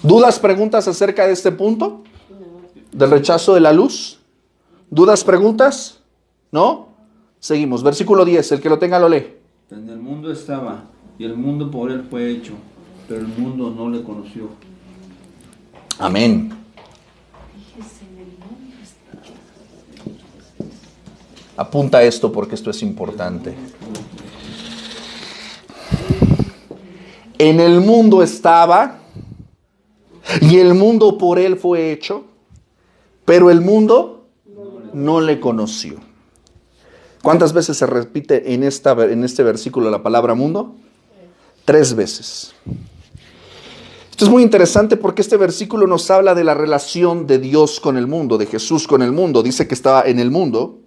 ¿Dudas, preguntas acerca de este punto? ¿Del rechazo de la luz? ¿Dudas, preguntas? ¿No? Seguimos. Versículo 10. El que lo tenga lo lee. En el mundo estaba, y el mundo por él fue hecho, pero el mundo no le conoció. Amén. Apunta esto porque esto es importante. En el mundo estaba, y el mundo por él fue hecho, pero el mundo no le conoció. ¿Cuántas veces se repite en este versículo la palabra mundo? 3 veces. Esto es muy interesante porque este versículo nos habla de la relación de Dios con el mundo, de Jesús con el mundo. Dice que estaba en el mundo,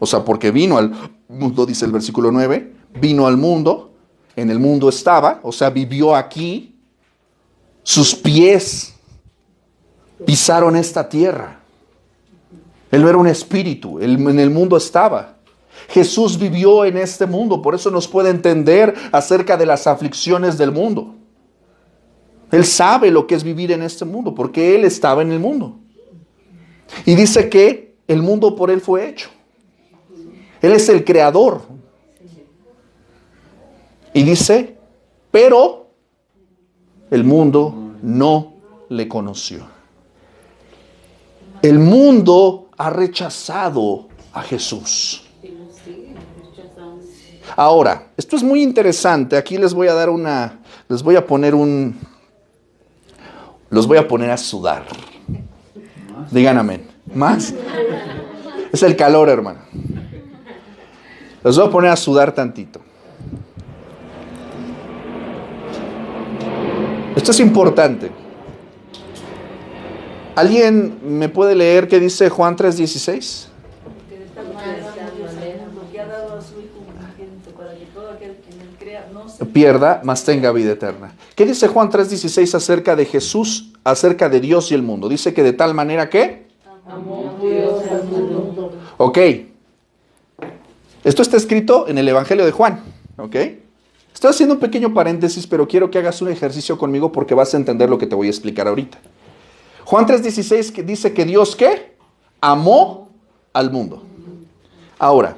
o sea, porque vino al mundo, dice el versículo 9, vino al mundo, en el mundo estaba, o sea, vivió aquí, sus pies pisaron esta tierra. Él no era un espíritu, él en el mundo estaba. Jesús vivió en este mundo, por eso nos puede entender acerca de las aflicciones del mundo. Él sabe lo que es vivir en este mundo, porque Él estaba en el mundo. Y dice que el mundo por Él fue hecho. Él es el creador. Y dice, pero el mundo no le conoció. El mundo ha rechazado a Jesús. Ahora, esto es muy interesante. Aquí les voy a dar los voy a poner a sudar. Digan amén. ¿Más? Es el calor, hermano. Los voy a poner a sudar tantito. Esto es importante. ¿Alguien me puede leer qué dice Juan 3:16? Que de tal manera amó Dios al mundo, que ha dado a su Hijo unigénito, para que todo aquel que en él crea no se Pierda, mas tenga vida eterna. ¿Qué dice Juan 3:16 acerca de Jesús, acerca de Dios y el mundo? Dice que de tal manera que... amó Dios al mundo. Ok. Esto está escrito en el Evangelio de Juan. Ok. Estoy haciendo un pequeño paréntesis, pero quiero que hagas un ejercicio conmigo porque vas a entender lo que te voy a explicar ahorita. Juan 3:16 que dice que Dios, ¿qué? Amó al mundo. Ahora,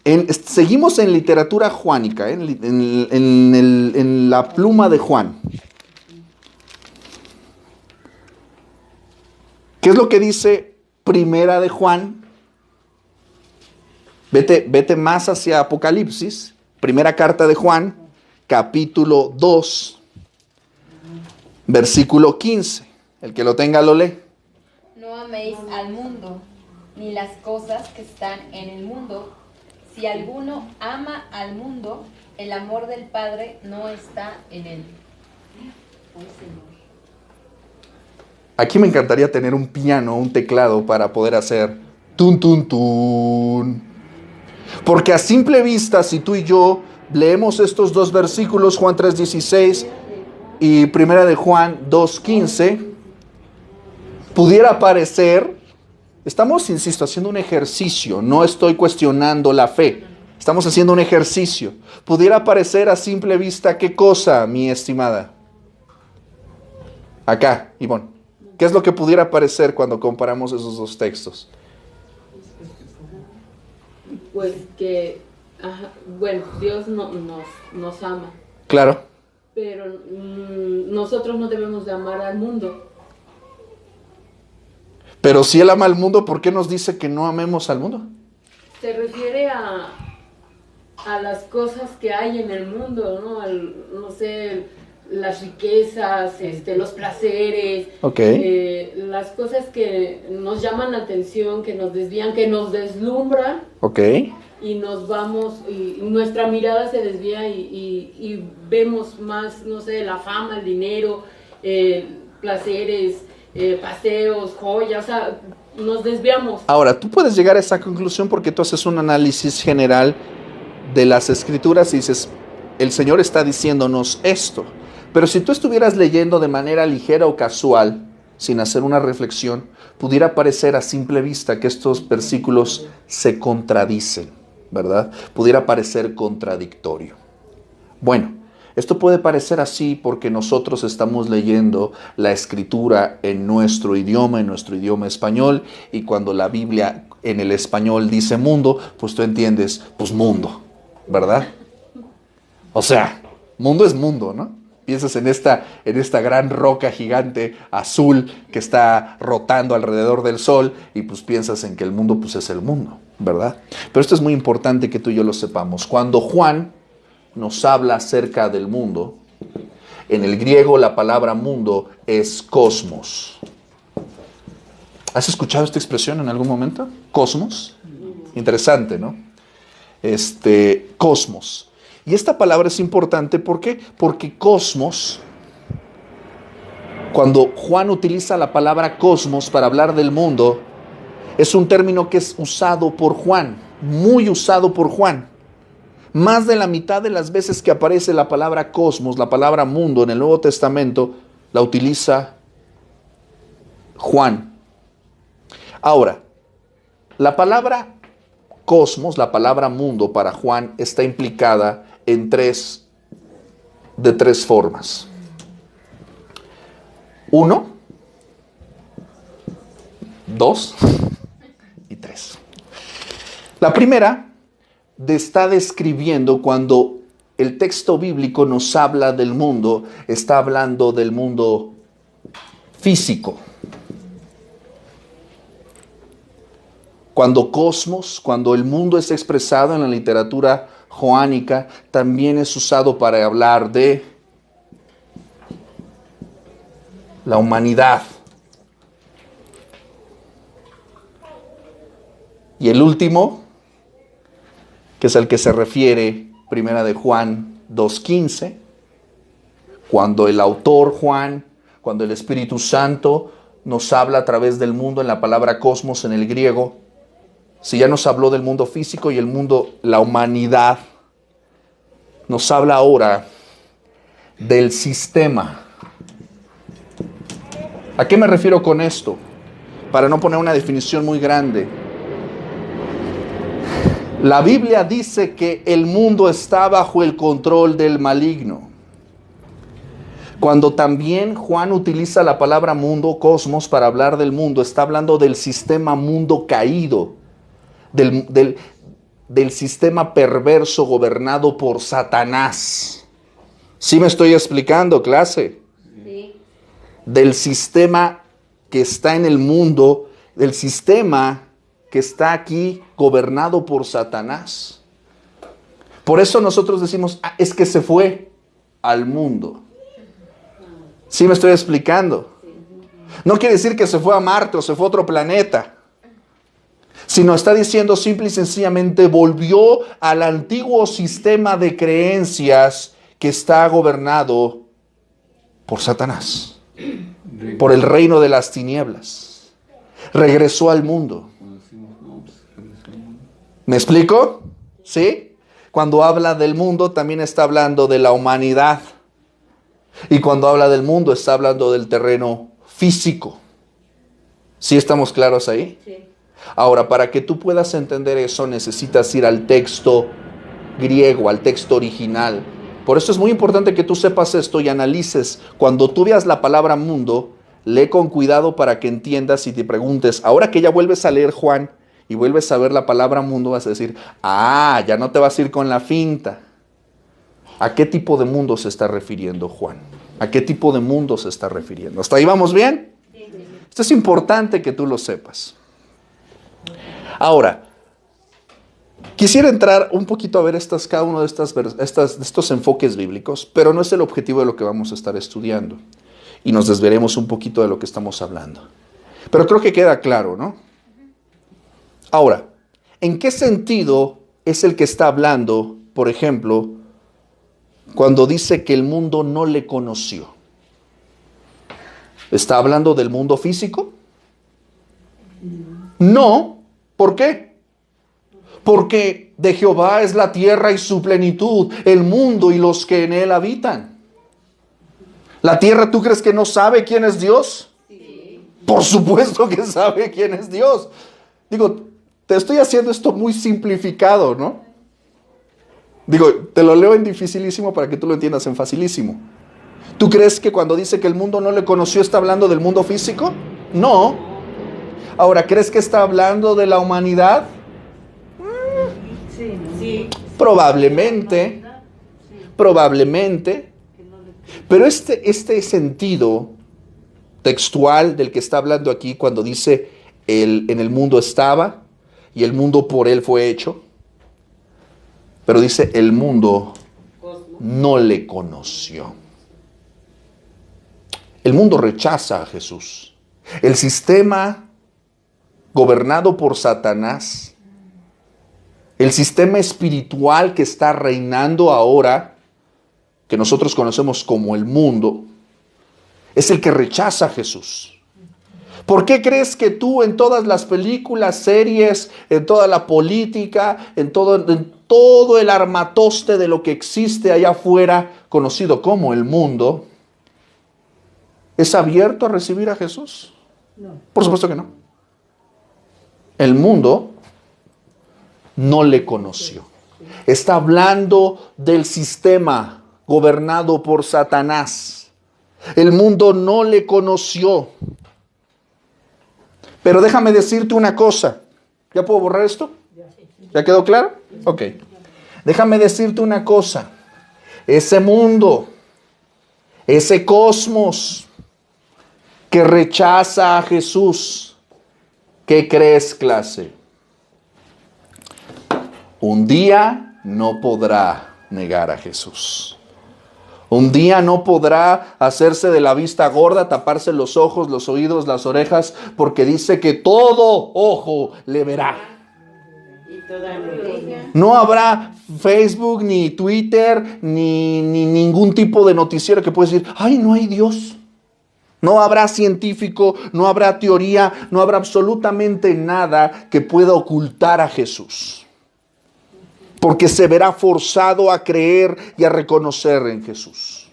seguimos en literatura juánica, en la pluma de Juan. ¿Qué es lo que dice Primera de Juan? Vete más hacia Apocalipsis. Primera carta de Juan, capítulo 2, versículo 15. El que lo tenga lo lee. No améis al mundo, ni las cosas que están en el mundo. Si alguno ama al mundo, el amor del Padre no está en él. Aquí me encantaría tener un piano, un teclado para poder hacer tun, tun, tun. Porque a simple vista, si tú y yo leemos estos dos versículos, Juan 3:16 y Primera de Juan 2:15, pudiera parecer, estamos, insisto, haciendo un ejercicio, no estoy cuestionando la fe, estamos haciendo un ejercicio. Pudiera parecer a simple vista, ¿qué cosa, mi estimada? Acá, Ivonne, ¿qué es lo que pudiera parecer cuando comparamos esos dos textos? Pues que, bueno, Dios nos ama, Claro. pero nosotros no debemos de amar al mundo. Pero si Él ama al mundo, ¿por qué nos dice que no amemos al mundo? Se refiere a las cosas que hay en el mundo, ¿no? No sé, las riquezas, los placeres, Ok. las cosas que nos llaman la atención, que nos desvían, que nos deslumbran. Ok. Y nos vamos, y nuestra mirada se desvía y vemos más, no sé, la fama, el dinero, placeres, paseos, joyas, o sea, nos desviamos. Ahora, tú puedes llegar a esa conclusión porque tú haces un análisis general de las escrituras y dices, el Señor está diciéndonos esto. Pero si tú estuvieras leyendo de manera ligera o casual, sin hacer una reflexión, pudiera parecer a simple vista que estos versículos se contradicen, ¿verdad? Pudiera parecer contradictorio. Bueno, esto puede parecer así porque nosotros estamos leyendo la escritura en nuestro idioma español, y cuando la Biblia en el español dice mundo, pues tú entiendes, pues mundo, ¿verdad? O sea, mundo es mundo, ¿no? Piensas en esta gran roca gigante azul que está rotando alrededor del sol y pues piensas en que el mundo pues es el mundo, ¿verdad? Pero esto es muy importante que tú y yo lo sepamos. Cuando Juan nos habla acerca del mundo, en el griego la palabra mundo es cosmos. ¿Has escuchado esta expresión en algún momento? Cosmos. Interesante, ¿no? Cosmos. Y esta palabra es importante, ¿por qué? Porque cosmos, cuando Juan utiliza la palabra cosmos para hablar del mundo, es un término que es usado por Juan, muy usado por Juan. Más de la mitad de las veces que aparece la palabra cosmos, la palabra mundo en el Nuevo Testamento, la utiliza Juan. Ahora, la palabra cosmos, la palabra mundo para Juan está implicada de tres formas. 1, 2 y 3. La primera está describiendo cuando el texto bíblico nos habla del mundo, está hablando del mundo físico. Cuando cosmos, cuando el mundo es expresado en la literatura joánica, también es usado para hablar de la humanidad. Y el último, que es al que se refiere Primera de Juan 2:15, cuando el autor Juan, cuando el Espíritu Santo nos habla a través del mundo en la palabra cosmos en el griego. Si ya nos habló del mundo físico y el mundo, la humanidad, nos habla ahora del sistema. ¿A qué me refiero con esto? Para no poner una definición muy grande. La Biblia dice que el mundo está bajo el control del maligno. Cuando también Juan utiliza la palabra mundo, cosmos, para hablar del mundo, está hablando del sistema mundo caído, del sistema perverso gobernado por Satanás. ¿Sí me estoy explicando, clase? Sí. Del sistema que está en el mundo, del sistema que está aquí gobernado por Satanás. Por eso nosotros decimos, es que se fue al mundo. ¿Sí me estoy explicando? No quiere decir que se fue a Marte o se fue a otro planeta, sino está diciendo simple y sencillamente volvió al antiguo sistema de creencias que está gobernado por Satanás, por el reino de las tinieblas. Regresó al mundo. ¿Me explico? ¿Sí? Cuando habla del mundo también está hablando de la humanidad. Y cuando habla del mundo está hablando del terreno físico. ¿Sí estamos claros ahí? Sí. Ahora, para que tú puedas entender eso, necesitas ir al texto griego, al texto original. Por eso es muy importante que tú sepas esto y analices. Cuando tú veas la palabra mundo, lee con cuidado para que entiendas y te preguntes. Ahora que ya vuelves a leer Juan y vuelves a ver la palabra mundo, vas a decir, ya no te vas a ir con la finta. ¿A qué tipo de mundo se está refiriendo Juan? ¿A qué tipo de mundo se está refiriendo? ¿Hasta ahí vamos bien? Esto es importante que tú lo sepas. Ahora, quisiera entrar un poquito a ver cada uno de estos enfoques bíblicos, pero no es el objetivo de lo que vamos a estar estudiando. Y nos desviaremos un poquito de lo que estamos hablando. Pero creo que queda claro, ¿no? Ahora, ¿en qué sentido es el que está hablando, por ejemplo, cuando dice que el mundo no le conoció? ¿Está hablando del mundo físico? No. ¿Por qué? Porque de Jehová es la tierra y su plenitud, el mundo y los que en él habitan. ¿La tierra tú crees que no sabe quién es Dios? Sí. Por supuesto que sabe quién es Dios. Digo, te estoy haciendo esto muy simplificado, ¿no? Digo, te lo leo en dificilísimo para que tú lo entiendas en facilísimo. ¿Tú crees que cuando dice que el mundo no le conoció está hablando del mundo físico? No. Ahora, ¿crees que está hablando de la humanidad? Sí. Probablemente. Pero este sentido textual del que está hablando aquí cuando dice en el mundo estaba y el mundo por él fue hecho, pero dice el mundo no le conoció. El mundo rechaza a Jesús. El sistema gobernado por Satanás, el sistema espiritual que está reinando ahora, que nosotros conocemos como el mundo, es el que rechaza a Jesús. ¿Por qué crees que tú en todas las películas, series, en toda la política, en todo el armatoste de lo que existe allá afuera, conocido como el mundo, es abierto a recibir a Jesús? No. Por supuesto que no. El mundo no le conoció. Está hablando del sistema gobernado por Satanás. El mundo no le conoció. Pero déjame decirte una cosa. ¿Ya puedo borrar esto? ¿Ya quedó claro? Ok. Déjame decirte una cosa. Ese mundo, ese cosmos que rechaza a Jesús, ¿qué crees, clase? Un día no podrá negar a Jesús. Un día no podrá hacerse de la vista gorda, taparse los ojos, los oídos, las orejas, porque dice que todo ojo le verá. toda rodilla. No habrá Facebook, ni Twitter, ni ningún tipo de noticiero que pueda decir, ay, no hay Dios. No habrá científico, no habrá teoría, no habrá absolutamente nada que pueda ocultar a Jesús. Porque se verá forzado a creer y a reconocer en Jesús.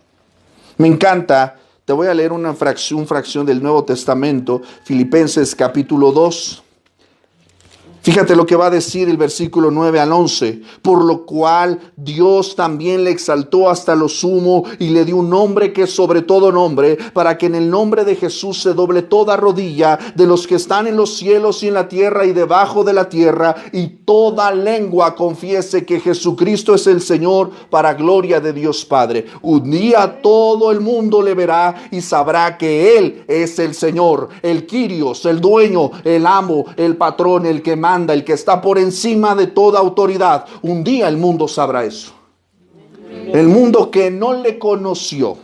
Me encanta, te voy a leer una fracción del Nuevo Testamento, Filipenses capítulo 2. Fíjate lo que va a decir el versículo 9 al 11. Por lo cual Dios también le exaltó hasta lo sumo y le dio un nombre que es sobre todo nombre, para que en el nombre de Jesús se doble toda rodilla de los que están en los cielos y en la tierra y debajo de la tierra, y toda lengua confiese que Jesucristo es el Señor, para gloria de Dios Padre. Un día todo el mundo le verá y sabrá que Él es el Señor, el Kyrios, el dueño, el amo, el patrón, el que manda, el que está por encima de toda autoridad. Un día el mundo sabrá eso. El mundo que no le conoció.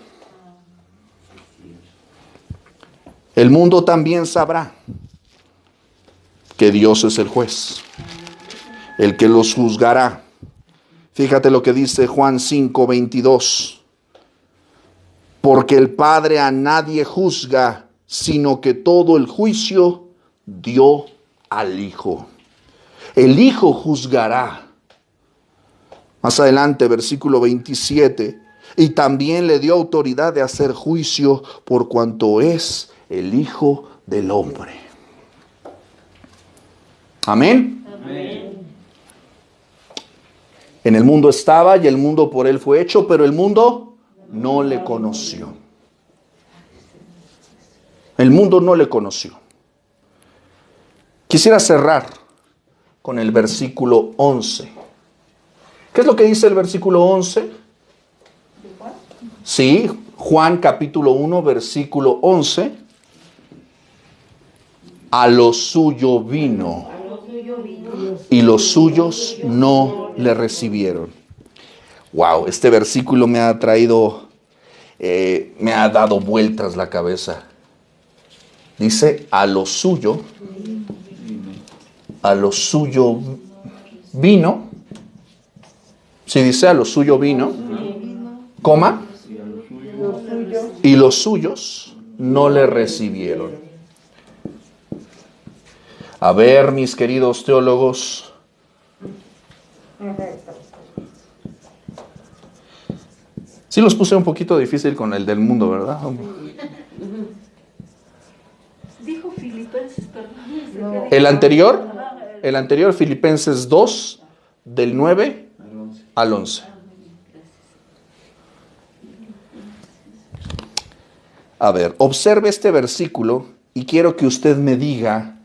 El mundo también sabrá que Dios es el juez, el que los juzgará. Fíjate lo que dice Juan 5:22. Porque el Padre a nadie juzga, sino que todo el juicio dio al Hijo. El Hijo juzgará. Más adelante, versículo 27. Y también le dio autoridad de hacer juicio por cuanto es el Hijo del Hombre. Amén. Amén. En el mundo estaba y el mundo por él fue hecho, pero el mundo no le conoció. El mundo no le conoció. Quisiera cerrar con el versículo 11. ¿Qué es lo que dice el versículo 11? Sí, Juan capítulo 1, versículo 11. A lo suyo vino, y los suyos no le recibieron. Wow, este versículo me ha traído, me ha dado vueltas la cabeza. Dice, a lo suyo vino. Si dice a lo suyo vino, coma, y los suyos no le recibieron. A ver, mis queridos teólogos, sí los puse un poquito difícil con el del mundo, ¿verdad? Dijo Filipenses, perdón. El anterior, Filipenses 2, del 9 al 11. A ver, observe este versículo y quiero que usted me diga,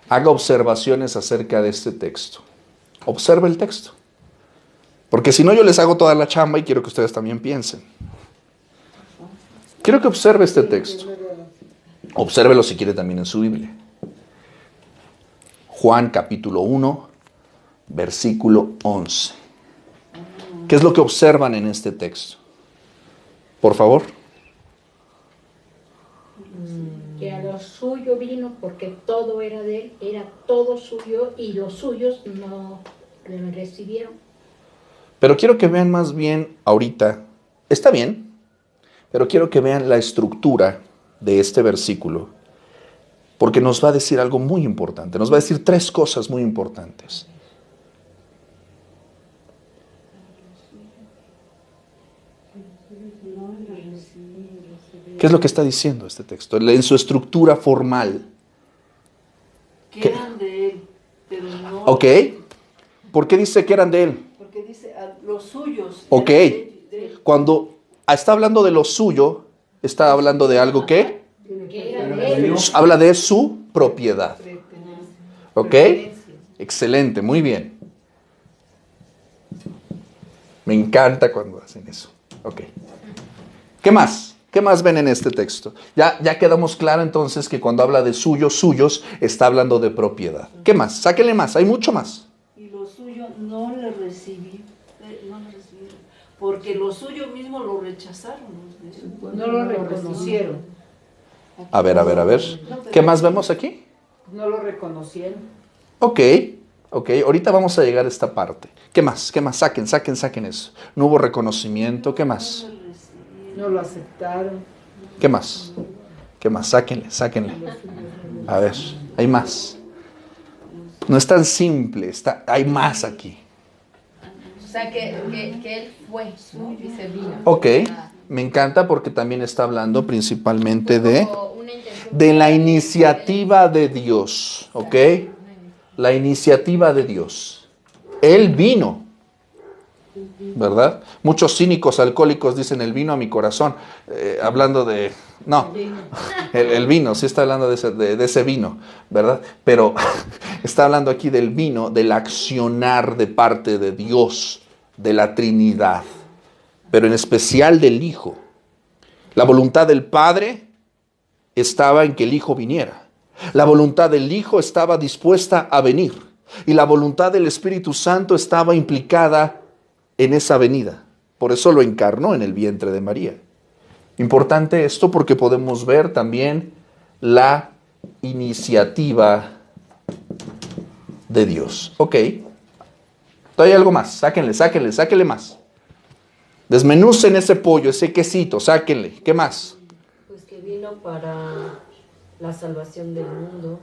haga observaciones acerca de este texto. Observe el texto. Porque si no, yo les hago toda la chamba y quiero que ustedes también piensen. Quiero que observe este texto. Obsérvelo si quiere también en su Biblia. Juan capítulo 1, versículo 11. ¿Qué es lo que observan en este texto? Por favor. Que a lo suyo vino porque todo era de él, era todo suyo y los suyos no le recibieron. Pero quiero que vean más bien ahorita, está bien, pero quiero que vean la estructura de este versículo, porque nos va a decir algo muy importante, nos va a decir tres cosas muy importantes. ¿Qué es lo que está diciendo este texto? En su estructura formal. Que eran de él, pero no. Ok. ¿Por qué dice que eran de él? Porque dice a los suyos. Ok. De él. Cuando está hablando de lo suyo, está hablando de algo que habla de su propiedad. ¿Ok? Excelente, muy bien. Me encanta cuando hacen eso. Ok. ¿Qué más? ¿Qué más ven en este texto? Ya quedamos claro entonces que cuando habla de suyos, está hablando de propiedad. ¿Qué más? Sáquenle más, hay mucho más. Y lo suyo no le recibieron, porque lo suyo mismo lo rechazaron. No lo reconocieron. A ver. ¿Qué más vemos aquí? No lo reconocieron. Ok. Ok, ahorita vamos a llegar a esta parte. ¿Qué más? ¿Qué más? Saquen eso. No hubo reconocimiento. ¿Qué más? No lo aceptaron. ¿Qué más? ¿Qué más? Sáquenle. A ver, hay más. No es tan simple, hay más aquí. O sea, que él fue, ¿no? Dice vino. Ok, me encanta porque también está hablando principalmente Como una intención de la iniciativa de Dios. ¿Ok? La iniciativa de Dios. Él vino, ¿verdad? Muchos cínicos alcohólicos dicen el vino a mi corazón, hablando de... No, el vino, sí está hablando de ese vino, ¿verdad? Pero está hablando aquí del vino, del accionar de parte de Dios, de la Trinidad, pero en especial del Hijo. La voluntad del Padre estaba en que el Hijo viniera. La voluntad del Hijo estaba dispuesta a venir. Y la voluntad del Espíritu Santo estaba implicada en esa venida. Por eso lo encarnó en el vientre de María. Importante esto porque podemos ver también la iniciativa de Dios. Ok. ¿Hay algo más? Sáquenle más. Desmenucen ese pollo, ese quesito, sáquenle. ¿Qué más? Pues que vino para la salvación del mundo.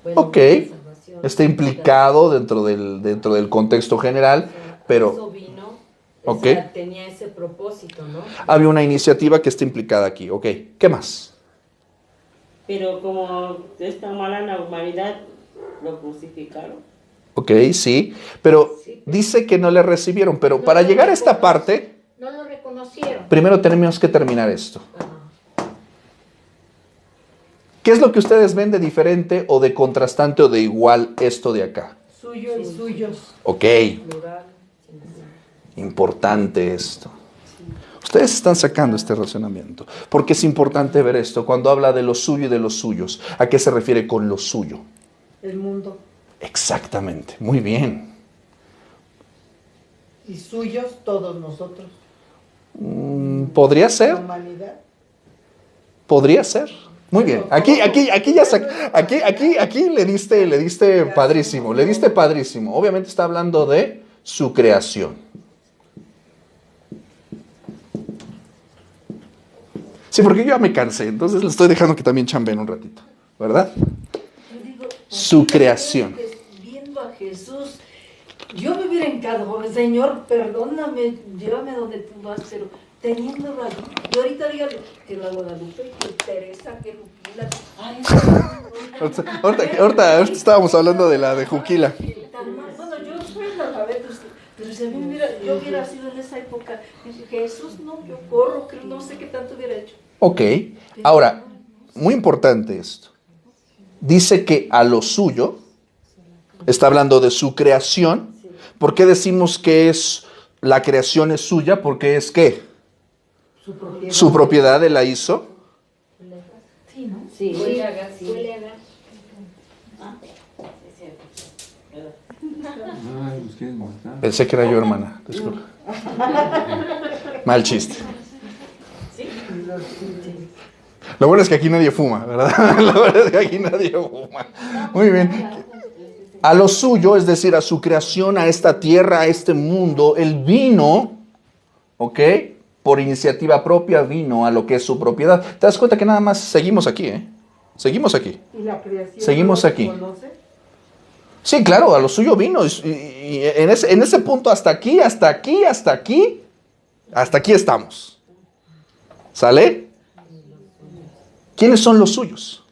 Bueno, Ok. la salvación. Está implicado dentro del contexto general, pero Eso vino, Ok. tenía ese propósito, ¿no? había una iniciativa que está implicada aquí. Ok. ¿Qué más? Pero como es tan mala la humanidad, lo crucificaron. Ok, sí. Pero dice que no le recibieron. Pero para llegar a esta parte, No lo reconocieron. primero tenemos que terminar esto. ¿Qué es lo que ustedes ven de diferente o de contrastante o de igual esto de acá? Suyo y suyos. Ok, Plural. importante esto. Ustedes están sacando este razonamiento. Porque es importante ver esto. Cuando habla de lo suyo y de los suyos, ¿a qué se refiere con lo suyo? El mundo. Exactamente, muy bien. Y suyos todos nosotros. ¿Podría La ser? humanidad. Podría ser. Muy bien. Aquí le diste padrísimo. Le diste padrísimo. Obviamente está hablando de su creación. Sí, porque yo ya me cansé, entonces le estoy dejando que también chambeen un ratito, ¿verdad? Yo digo, Su creación. viendo a Jesús, yo me hubiera encantado, Señor, perdóname, llévame donde tú vas, pero teniéndolo allí, yo ahorita digo que la Guadalupe, que Teresa, que Lupila, ay, Ahorita estábamos hablando de la de Juquila. bueno, yo soy analfabeta, pero si a mí yo hubiera sido en esa época, Jesús, no, yo corro, que no sé qué tanto hubiera hecho. Ok, ahora, muy importante esto. Dice que a lo suyo, está hablando de su creación. ¿Por qué decimos que la creación es suya? Porque es ¿qué? Su propiedad, él la hizo. Sí, ¿no? Sí, Huele a gas, sí. Huele a gas. Ay, pues qué matar. Pensé que era yo, hermana. Disculpa. Mal chiste. Lo bueno es que aquí nadie fuma, ¿verdad? Lo bueno es que aquí nadie fuma. Muy bien. A lo suyo, es decir, a su creación, a esta tierra, a este mundo, él vino, ¿ok? Por iniciativa propia vino a lo que es su propiedad. ¿Te das cuenta que nada más seguimos aquí, eh? Seguimos aquí. ¿Y la creación? Seguimos no aquí. conoce? Sí, claro, a lo suyo vino. Y en ese punto, hasta aquí estamos. ¿Sale? ¿Quiénes son los suyos?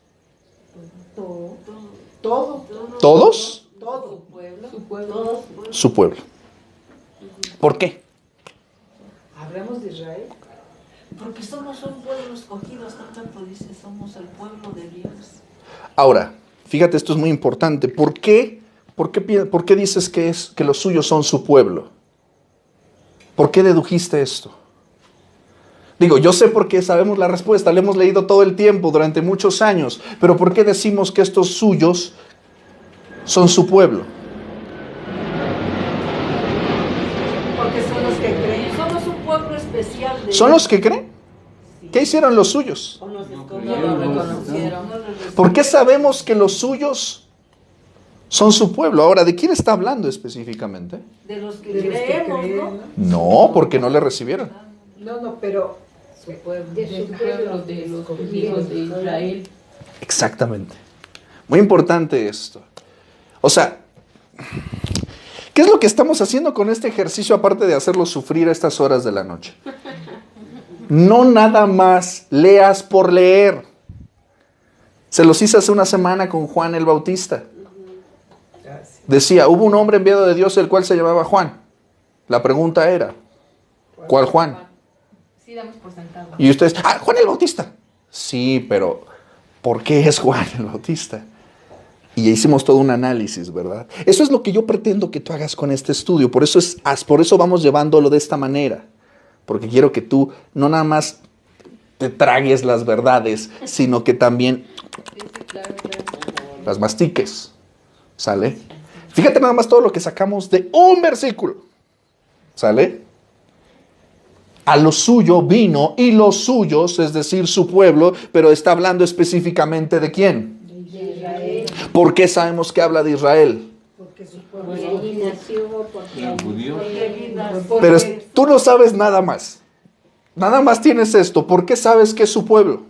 Todo. ¿Todos? Todo. su pueblo, Su pueblo. ¿Por qué? Hablamos de Israel. porque somos un pueblo escogido, hasta tanto dice, somos el pueblo de Dios. Ahora, fíjate, esto es muy importante. ¿Por qué dices que los suyos son su pueblo? ¿Por qué dedujiste esto? Digo, yo sé por qué sabemos la respuesta, la hemos leído todo el tiempo, durante muchos años, pero ¿por qué decimos que estos suyos son su pueblo? Porque son los que creen, somos un pueblo especial. ¿Son los que creen? ¿Qué hicieron los suyos? O nos No escogieron. lo reconocieron. ¿Por qué sabemos que los suyos Son su pueblo. Ahora, ¿de quién está hablando específicamente? De los que creemos, ¿no? No, porque no le recibieron. No, pero su pueblo, De su pueblo, de los hijos de Israel. Exactamente. Muy importante esto. O sea, ¿qué es lo que estamos haciendo con este ejercicio aparte de hacerlo sufrir a estas horas de la noche? No nada más leas por leer. Se los hice hace una semana con Juan el Bautista. Decía, hubo un hombre enviado de Dios el cual se llamaba Juan. La pregunta era, ¿cuál Juan? Sí, damos por sentado. Y ustedes, Juan el Bautista. Sí, pero ¿por qué es Juan el Bautista? Y hicimos todo un análisis, ¿verdad? Eso es lo que yo pretendo que tú hagas con este estudio. Por eso vamos llevándolo de esta manera. Porque quiero que tú no nada más te tragues las verdades, sino que también las mastiques. ¿Sale? Fíjate nada más todo lo que sacamos de un versículo. ¿Sale? A lo suyo vino y los suyos, es decir, su pueblo, pero está hablando específicamente ¿de quién? De Israel. ¿Por qué sabemos que habla de Israel? Porque allí nació, porque Eran judíos. Pero tú no sabes nada más. Nada más tienes esto. ¿Por qué sabes que es su pueblo?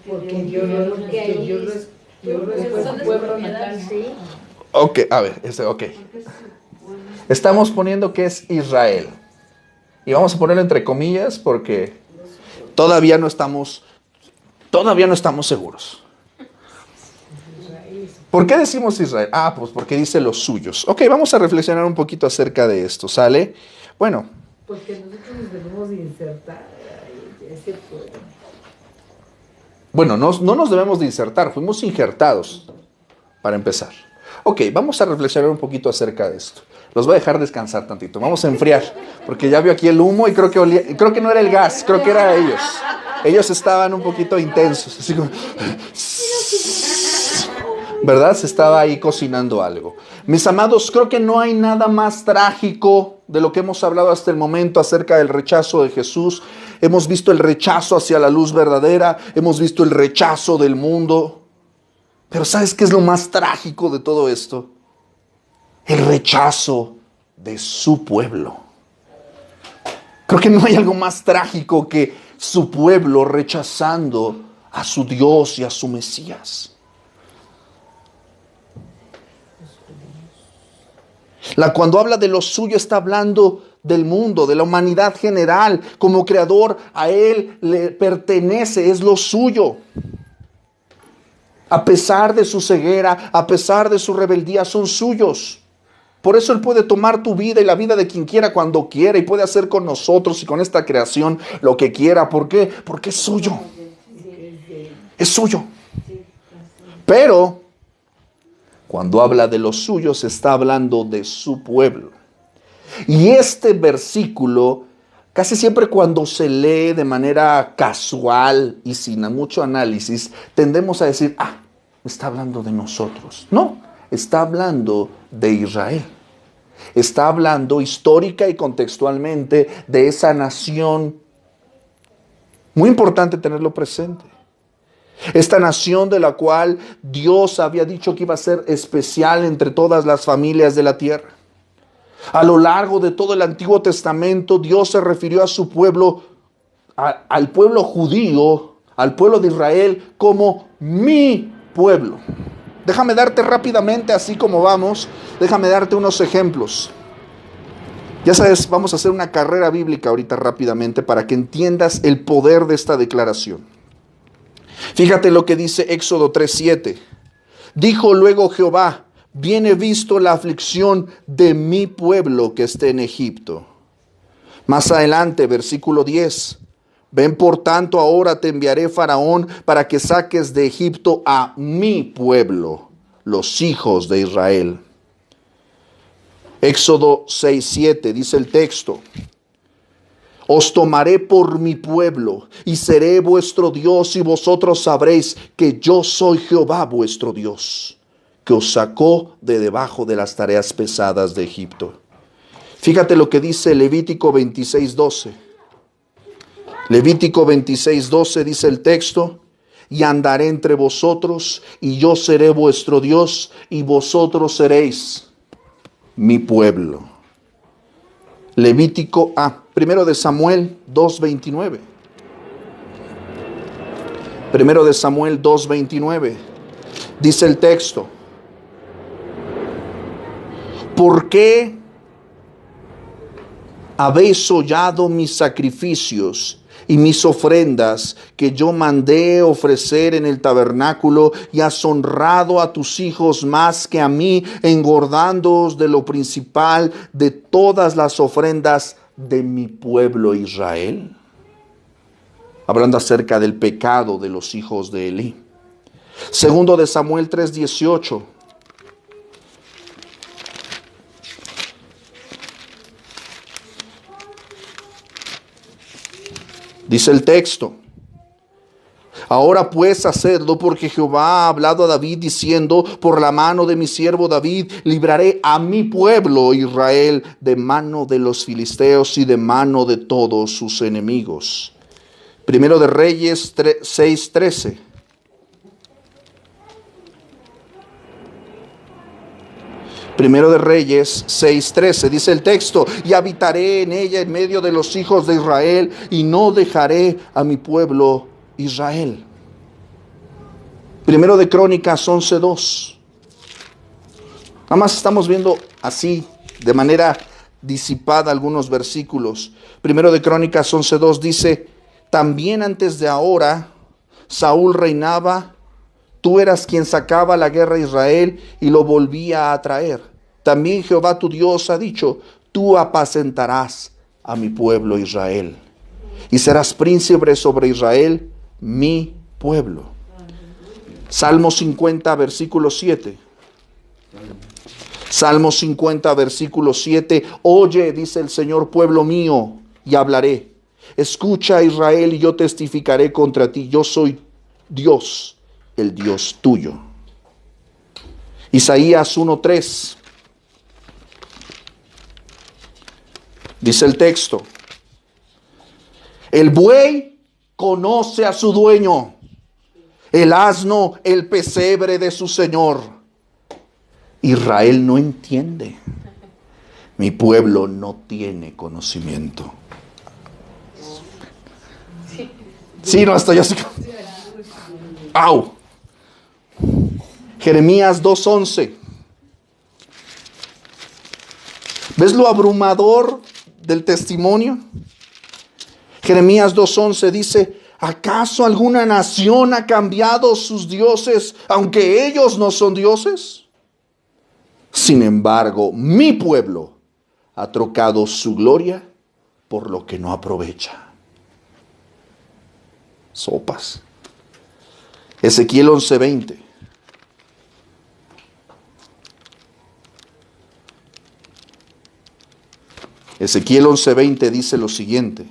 porque Dios lo Fue su pueblo natal. sí. Ok, a ver, ok. Estamos poniendo que es Israel. Y vamos a ponerlo entre comillas porque todavía no estamos seguros. ¿Por qué decimos Israel? Pues porque dice los suyos. Ok, vamos a reflexionar un poquito acerca de esto, ¿sale? Bueno. Porque nosotros nos debemos de insertar ese pueblo. Bueno, no nos debemos de insertar, fuimos injertados, para empezar. Ok, vamos a reflexionar un poquito acerca de esto. Los voy a dejar descansar tantito, vamos a enfriar, porque ya vio aquí el humo y creo que no era el gas, creo que era ellos. Ellos estaban un poquito intensos, así como... ¿Verdad? Se estaba ahí cocinando algo. Mis amados, creo que no hay nada más trágico de lo que hemos hablado hasta el momento acerca del rechazo de Jesús. Hemos visto el rechazo hacia la luz verdadera, hemos visto el rechazo del mundo. Pero ¿sabes qué es lo más trágico de todo esto? El rechazo de su pueblo. Creo que no hay algo más trágico que su pueblo rechazando a su Dios y a su Mesías. Cuando habla de lo suyo está hablando del mundo, de la humanidad general. Como creador a Él le pertenece, es lo suyo. A pesar de su ceguera, a pesar de su rebeldía, son suyos. Por eso Él puede tomar tu vida y la vida de quien quiera cuando quiera y puede hacer con nosotros y con esta creación lo que quiera. ¿Por qué? Porque es suyo. Es suyo. Pero cuando habla de los suyos, está hablando de su pueblo. Y este versículo, casi siempre cuando se lee de manera casual y sin mucho análisis, tendemos a decir, está hablando de nosotros. No, está hablando de Israel. Está hablando histórica y contextualmente de esa nación. Muy importante tenerlo presente. Esta nación de la cual Dios había dicho que iba a ser especial entre todas las familias de la tierra. A lo largo de todo el Antiguo Testamento, Dios se refirió a su pueblo, al pueblo judío, al pueblo de Israel, como mi pueblo. Déjame darte rápidamente, así como vamos, déjame darte unos ejemplos. Ya sabes, vamos a hacer una carrera bíblica ahorita rápidamente para que entiendas el poder de esta declaración. Fíjate lo que dice Éxodo 3:7. Dijo luego Jehová, bien he visto la aflicción de mi pueblo que está en Egipto. Más adelante, versículo 10. Ven por tanto, ahora te enviaré Faraón para que saques de Egipto a mi pueblo, los hijos de Israel. Éxodo 6:7 dice el texto. Os tomaré por mi pueblo y seré vuestro Dios y vosotros sabréis que yo soy Jehová vuestro Dios, que os sacó de debajo de las tareas pesadas de Egipto. Fíjate lo que dice Levítico 26:12. Levítico 26:12 dice el texto. y andaré entre vosotros, y yo seré vuestro Dios, y vosotros seréis mi pueblo. Primero de Samuel 2:29. Primero de Samuel 2:29. Dice el texto: ¿por qué habéis hollado mis sacrificios y mis ofrendas que yo mandé ofrecer en el tabernáculo, y has honrado a tus hijos más que a mí, engordándoos de lo principal de todas las ofrendas de mi pueblo Israel? Hablando acerca del pecado de los hijos de Elí. Segundo de Samuel 3:18. Dice el texto: ahora pues hacedlo, porque Jehová ha hablado a David diciendo: por la mano de mi siervo David libraré a mi pueblo Israel de mano de los filisteos y de mano de todos sus enemigos. Primero de Reyes 6:13. Primero de Reyes 6:13, dice el texto: y habitaré en ella en medio de los hijos de Israel, y no dejaré a mi pueblo Israel. Primero de Crónicas 11:2. Nada más estamos viendo así, de manera disipada, algunos versículos. Primero de Crónicas 11:2 dice: también antes de ahora Saúl reinaba, tú eras quien sacaba la guerra a Israel y lo volvía a traer. También Jehová tu Dios ha dicho: tú apacentarás a mi pueblo Israel, y serás príncipe sobre Israel, mi pueblo. Salmo 50, versículo 7. Salmo 50, versículo 7. Oye, dice el Señor, pueblo mío, y hablaré. Escucha, Israel, y yo testificaré contra ti. Yo soy Dios, el Dios tuyo. Isaías 1:3. Dice el texto: el buey conoce a su dueño, el asno el pesebre de su señor. Israel no entiende, mi pueblo no tiene conocimiento. Sí, no, estoy así. ¡Au! Jeremías 2:11. ¿Ves lo abrumador del testimonio? Jeremías 2:11 dice: ¿acaso alguna nación ha cambiado sus dioses, aunque ellos no son dioses? Sin embargo, mi pueblo ha trocado su gloria por lo que no aprovecha. Sopas. Ezequiel 11:20. Ezequiel 11:20 dice lo siguiente: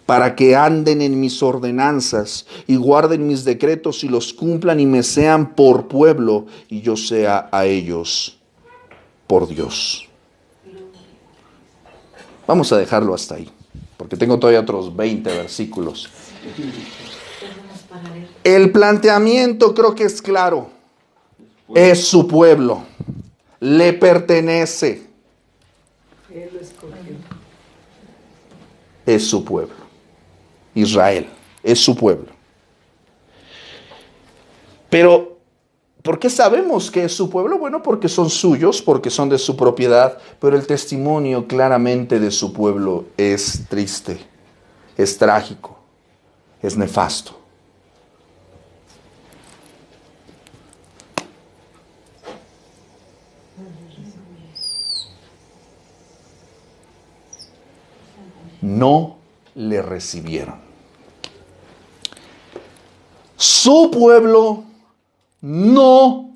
para que anden en mis ordenanzas y guarden mis decretos y los cumplan, y me sean por pueblo y yo sea a ellos por Dios. Vamos a dejarlo hasta ahí, porque tengo todavía otros 20 versículos. El planteamiento creo que es claro. Es su pueblo, le pertenece. Él lo escogió. Es su pueblo. Israel es su pueblo. Pero, ¿por qué sabemos que es su pueblo? Bueno, porque son suyos, porque son de su propiedad, pero el testimonio claramente de su pueblo es triste, es trágico, es nefasto. No le recibieron. Su pueblo no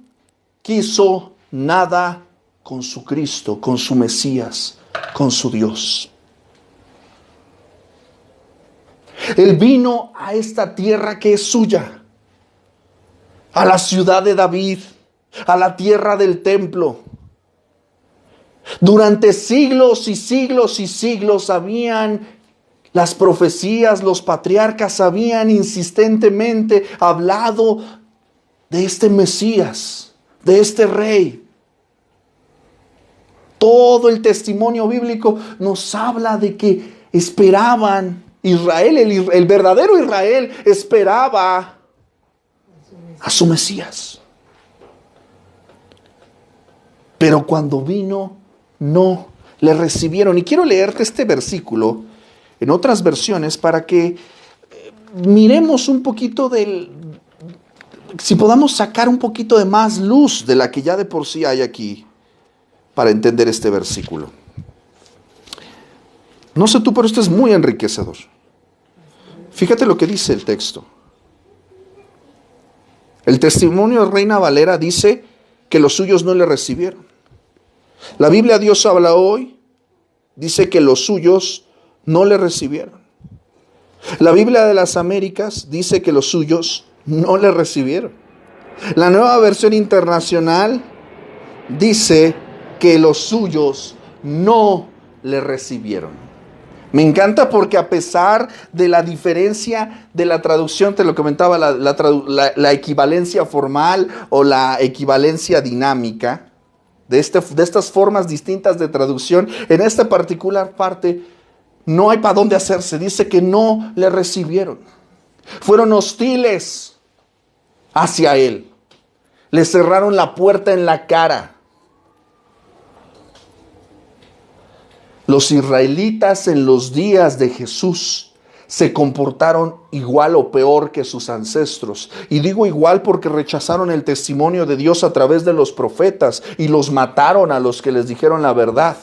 quiso nada con su Cristo, con su Mesías, con su Dios. Él vino a esta tierra que es suya, a la ciudad de David, a la tierra del templo. Durante siglos y siglos y siglos habían Las profecías, los patriarcas habían insistentemente hablado de este Mesías, de este rey. Todo el testimonio bíblico nos habla de que esperaban Israel, el verdadero Israel esperaba a su Mesías. Pero cuando vino, no le recibieron. Y quiero leerte este versículo en otras versiones para que miremos un poquito si podamos sacar un poquito de más luz de la que ya de por sí hay aquí para entender este versículo. No sé tú, pero esto es muy enriquecedor. Fíjate lo que dice el texto. El testimonio de Reina Valera dice que los suyos no le recibieron. La Biblia Dios habla hoy dice que los suyos no le recibieron. La Biblia de las Américas dice que los suyos no le recibieron. La Nueva Versión Internacional dice que los suyos no le recibieron. Me encanta porque a pesar de la diferencia de la traducción, te lo comentaba, la equivalencia formal o la equivalencia dinámica, de estas formas distintas de traducción, en esta particular parte no hay para dónde hacerse. Dice que no le recibieron. Fueron hostiles hacia él. Le cerraron la puerta en la cara. Los israelitas en los días de Jesús se comportaron igual o peor que sus ancestros. Y digo igual porque rechazaron el testimonio de Dios a través de los profetas y los mataron a los que les dijeron la verdad.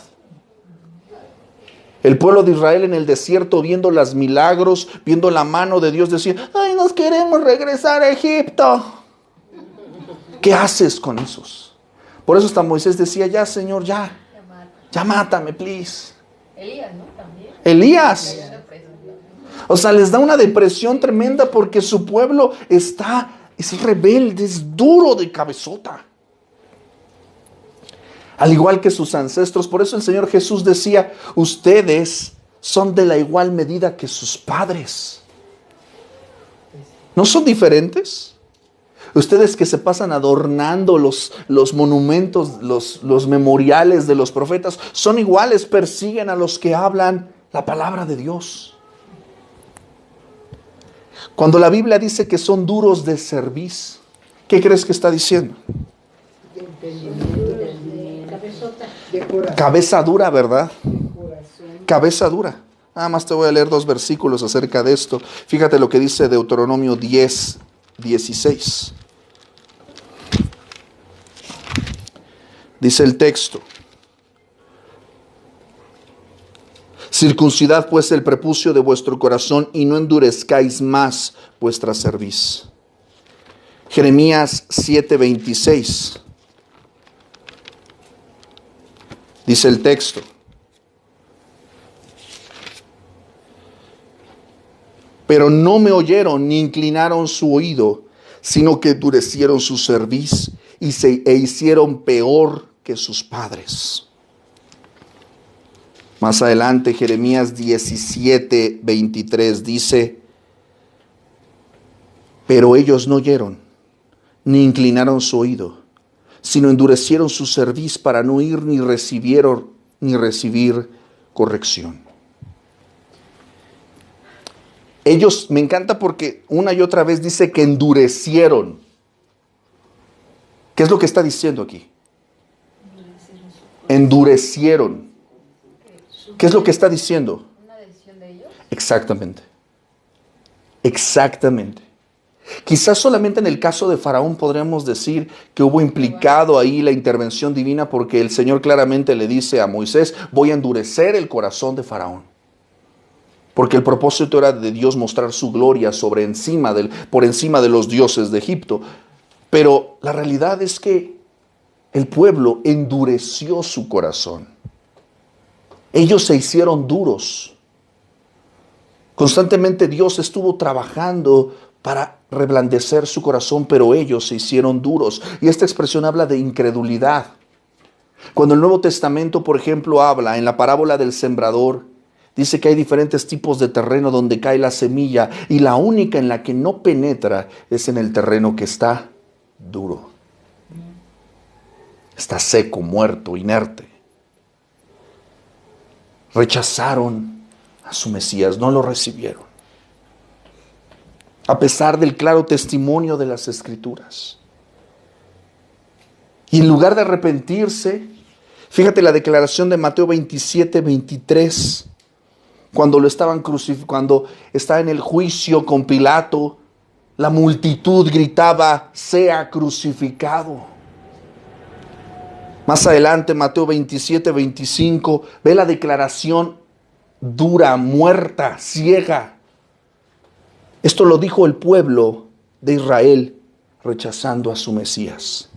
El pueblo de Israel en el desierto, viendo los milagros, viendo la mano de Dios, decía: ¡ay, nos queremos regresar a Egipto! ¿Qué haces con esos? Por eso hasta Moisés decía: ya, Señor, ya mátame, please. Elías, ¿no? También. Elías. O sea, les da una depresión tremenda porque su pueblo es rebelde, es duro de cabezota. Al igual que sus ancestros. Por eso el Señor Jesús decía: ustedes son de la igual medida que sus padres. ¿No son diferentes? Ustedes que se pasan adornando los monumentos, los memoriales de los profetas, son iguales, persiguen a los que hablan la palabra de Dios. Cuando la Biblia dice que son duros de cerviz, ¿qué crees que está diciendo? Cabeza dura, ¿verdad? Cabeza dura. Nada más te voy a leer 2 versículos acerca de esto. Fíjate lo que dice Deuteronomio 10, 16. Dice el texto: circuncidad pues el prepucio de vuestro corazón y no endurezcáis más vuestra cerviz. Jeremías 7:26. Dice el texto: pero no me oyeron ni inclinaron su oído, sino que endurecieron su cerviz e hicieron peor que sus padres. Más adelante, Jeremías 17:23 dice: pero ellos no oyeron, ni inclinaron su oído, sino endurecieron su cerviz para no oír ni recibir corrección. Ellos, me encanta porque una y otra vez dice que endurecieron. ¿Qué es lo que está diciendo aquí? Endurecieron. ¿Qué es lo que está diciendo? ¿Una decisión de ellos? Exactamente. Exactamente. Quizás solamente en el caso de Faraón podríamos decir que hubo implicado ahí la intervención divina, porque el Señor claramente le dice a Moisés: voy a endurecer el corazón de Faraón. Porque el propósito era de Dios mostrar su gloria por encima de los dioses de Egipto. Pero la realidad es que el pueblo endureció su corazón. Ellos se hicieron duros. Constantemente Dios estuvo trabajando para reblandecer su corazón, pero ellos se hicieron duros. Y esta expresión habla de incredulidad. Cuando el Nuevo Testamento, por ejemplo, habla en la parábola del sembrador, Dice que hay diferentes tipos de terreno donde cae la semilla y la única en la que no penetra es en el terreno que está duro. Está seco, muerto, inerte. Rechazaron a su Mesías, no lo recibieron. A pesar del claro testimonio de las Escrituras. Y en lugar de arrepentirse, fíjate la declaración de Mateo 27, 23. Cuando lo estaban cuando está en el juicio con Pilato, la multitud gritaba, sea crucificado. Más adelante, Mateo 27, 25, ve la declaración dura, muerta, ciega. Esto lo dijo el pueblo de Israel rechazando a su Mesías.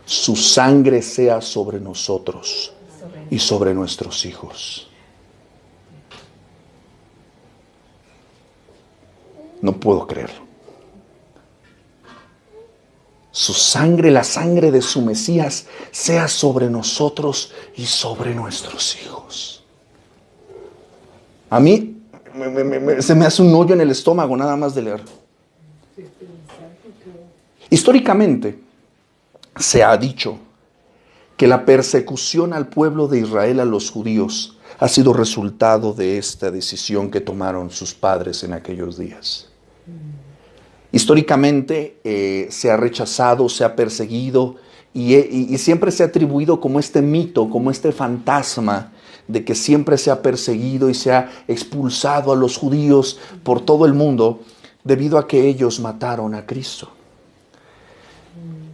Su sangre sea sobre nosotros y sobre nuestros hijos. No puedo creerlo. Su sangre, la sangre de su Mesías, sea sobre nosotros y sobre nuestros hijos. A mí se me hace un hoyo en el estómago nada más de leer. Históricamente se ha dicho que la persecución al pueblo de Israel, a los judíos, ha sido resultado de esta decisión que tomaron sus padres en aquellos días. Históricamente se ha rechazado, se ha perseguido y siempre se ha atribuido como este mito, como este fantasma de que siempre se ha perseguido y se ha expulsado a los judíos por todo el mundo debido a que ellos mataron a Cristo.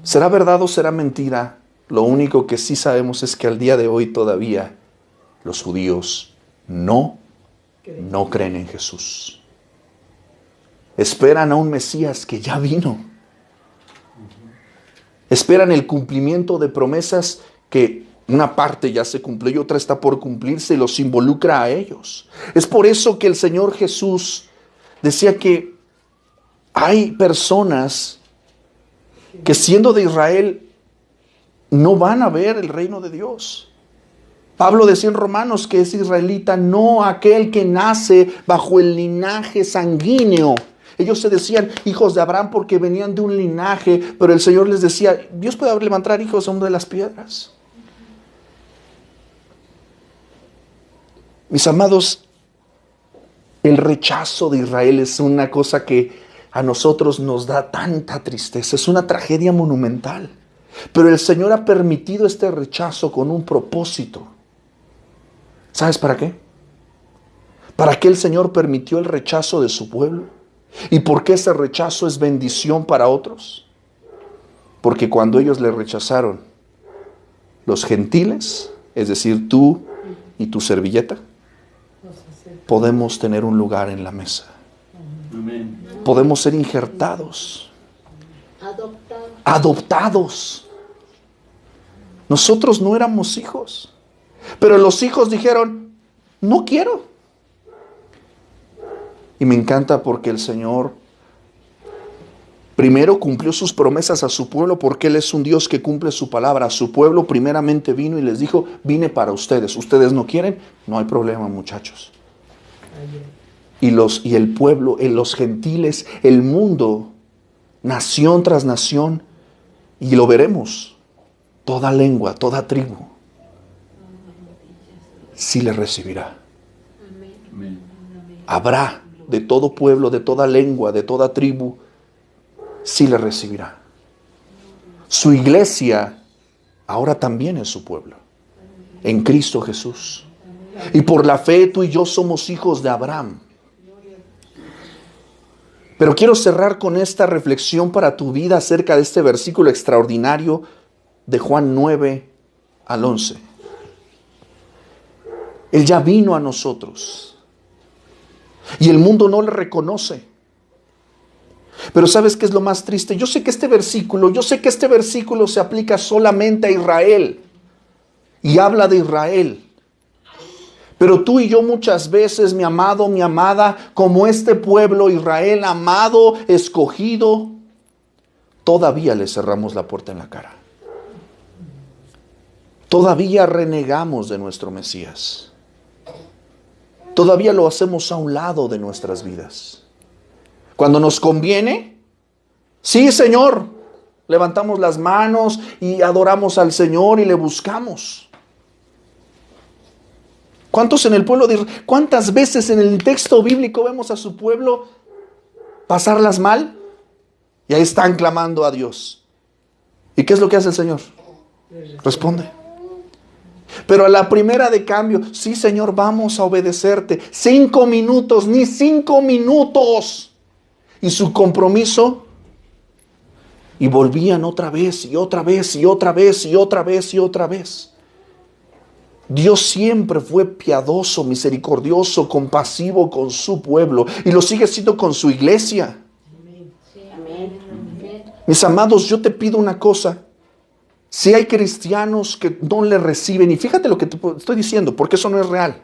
¿Será verdad o será mentira? Lo único que sí sabemos es que al día de hoy todavía los judíos no creen en Jesús. Esperan a un Mesías que ya vino. Esperan el cumplimiento de promesas que una parte ya se cumplió y otra está por cumplirse y los involucra a ellos. Es por eso que el Señor Jesús decía que hay personas que siendo de Israel no van a ver el reino de Dios. Pablo decía en Romanos que es israelita, no aquel que nace bajo el linaje sanguíneo. Ellos se decían hijos de Abraham porque venían de un linaje, pero el Señor les decía, Dios puede levantar hijos aún de las piedras. Mis amados, el rechazo de Israel es una cosa que a nosotros nos da tanta tristeza, es una tragedia monumental. Pero el Señor ha permitido este rechazo con un propósito. ¿Sabes para qué? ¿Para qué el Señor permitió el rechazo de su pueblo? ¿Y por qué ese rechazo es bendición para otros? Porque cuando ellos le rechazaron, los gentiles, es decir, tú y tu servilleta, podemos tener un lugar en la mesa. Amén. Podemos ser injertados, adoptados. Nosotros no éramos hijos, pero los hijos dijeron, no quiero. Y me encanta porque el Señor primero cumplió sus promesas a su pueblo, porque Él es un Dios que cumple su palabra. A su pueblo primeramente vino y les dijo, vine para ustedes. ¿Ustedes no quieren? No hay problema, muchachos. Y el pueblo, los gentiles, el mundo, nación tras nación, y lo veremos, toda lengua, toda tribu, sí le recibirá. Amén. Habrá de todo pueblo, de toda lengua, de toda tribu, sí le recibirá. Su iglesia ahora también es su pueblo, en Cristo Jesús. Y por la fe tú y yo somos hijos de Abraham. Pero quiero cerrar con esta reflexión para tu vida acerca de este versículo extraordinario de Juan 9 al 11. Él ya vino a nosotros y el mundo no le reconoce. Pero ¿sabes qué es lo más triste? Yo sé que este versículo se aplica solamente a Israel y habla de Israel. Pero tú y yo muchas veces, mi amado, mi amada, como este pueblo Israel, amado, escogido, todavía le cerramos la puerta en la cara. Todavía renegamos de nuestro Mesías. todavía lo hacemos a un lado de nuestras vidas. Cuando nos conviene, sí, Señor, levantamos las manos y adoramos al Señor y le buscamos. ¿Cuántos en el pueblo de Israel, cuántas veces en el texto bíblico vemos a su pueblo pasarlas mal? Y ahí están clamando a Dios. ¿Y qué es lo que hace el Señor? Responde. Pero a la primera de cambio, sí, Señor, vamos a obedecerte. 5 minutos, ni 5 minutos. Y su compromiso, y volvían otra vez, y otra vez, y otra vez, y otra vez, y otra vez. Dios siempre fue piadoso, misericordioso, compasivo con su pueblo, y lo sigue siendo con su iglesia. Mis amados, yo te pido una cosa. Si hay cristianos que no le reciben, y fíjate lo que te estoy diciendo, porque eso no es real.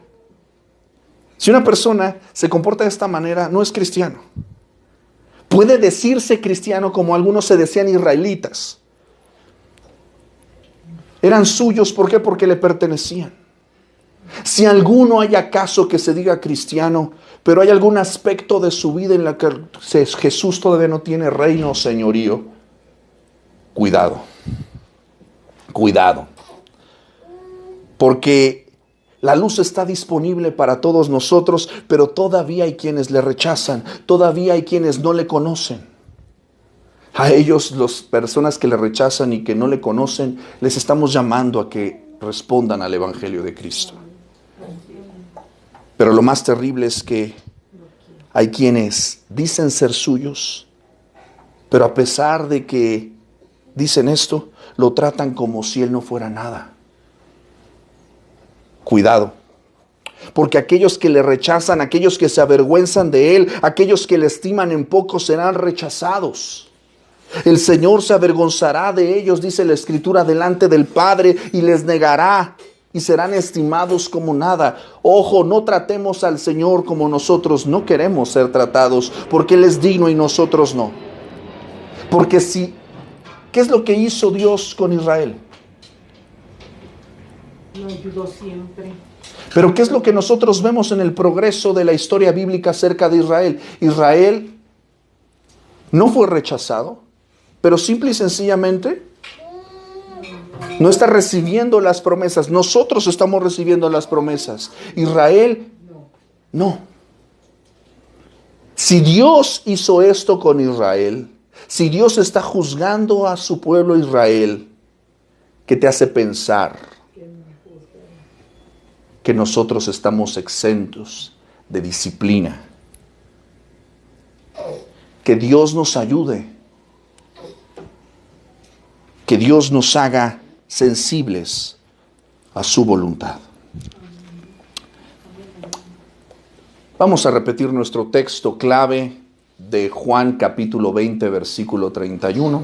Si una persona se comporta de esta manera, no es cristiano. Puede decirse cristiano como algunos se decían israelitas. Eran suyos, ¿por qué? Porque le pertenecían. Si alguno hay acaso que se diga cristiano, pero hay algún aspecto de su vida en la que Jesús todavía no tiene reino o señorío, cuidado. Cuidado. Porque la luz está disponible para todos nosotros, pero todavía hay quienes le rechazan, todavía hay quienes no le conocen. A ellos, las personas que le rechazan y que no le conocen, les estamos llamando a que respondan al Evangelio de Cristo. Pero lo más terrible es que hay quienes dicen ser suyos, pero a pesar de que dicen esto, lo tratan como si Él no fuera nada. Cuidado, porque aquellos que le rechazan, aquellos que se avergüenzan de Él, aquellos que le estiman en poco serán rechazados. El Señor se avergonzará de ellos, dice la Escritura, delante del Padre, y les negará, y serán estimados como nada. Ojo, no tratemos al Señor como nosotros no queremos ser tratados, porque Él es digno y nosotros no. Porque si, ¿qué es lo que hizo Dios con Israel? Lo ayudó siempre. Pero ¿qué es lo que nosotros vemos en el progreso de la historia bíblica acerca de Israel? Israel no fue rechazado, pero simple y sencillamente no está recibiendo las promesas. Nosotros estamos recibiendo las promesas. Israel, no. Si Dios hizo esto con Israel, si Dios está juzgando a su pueblo Israel, ¿qué te hace pensar que nosotros estamos exentos de disciplina? Que Dios nos ayude, que Dios nos haga sensibles a su voluntad. Vamos a repetir nuestro texto clave de Juan capítulo 20, versículo 31,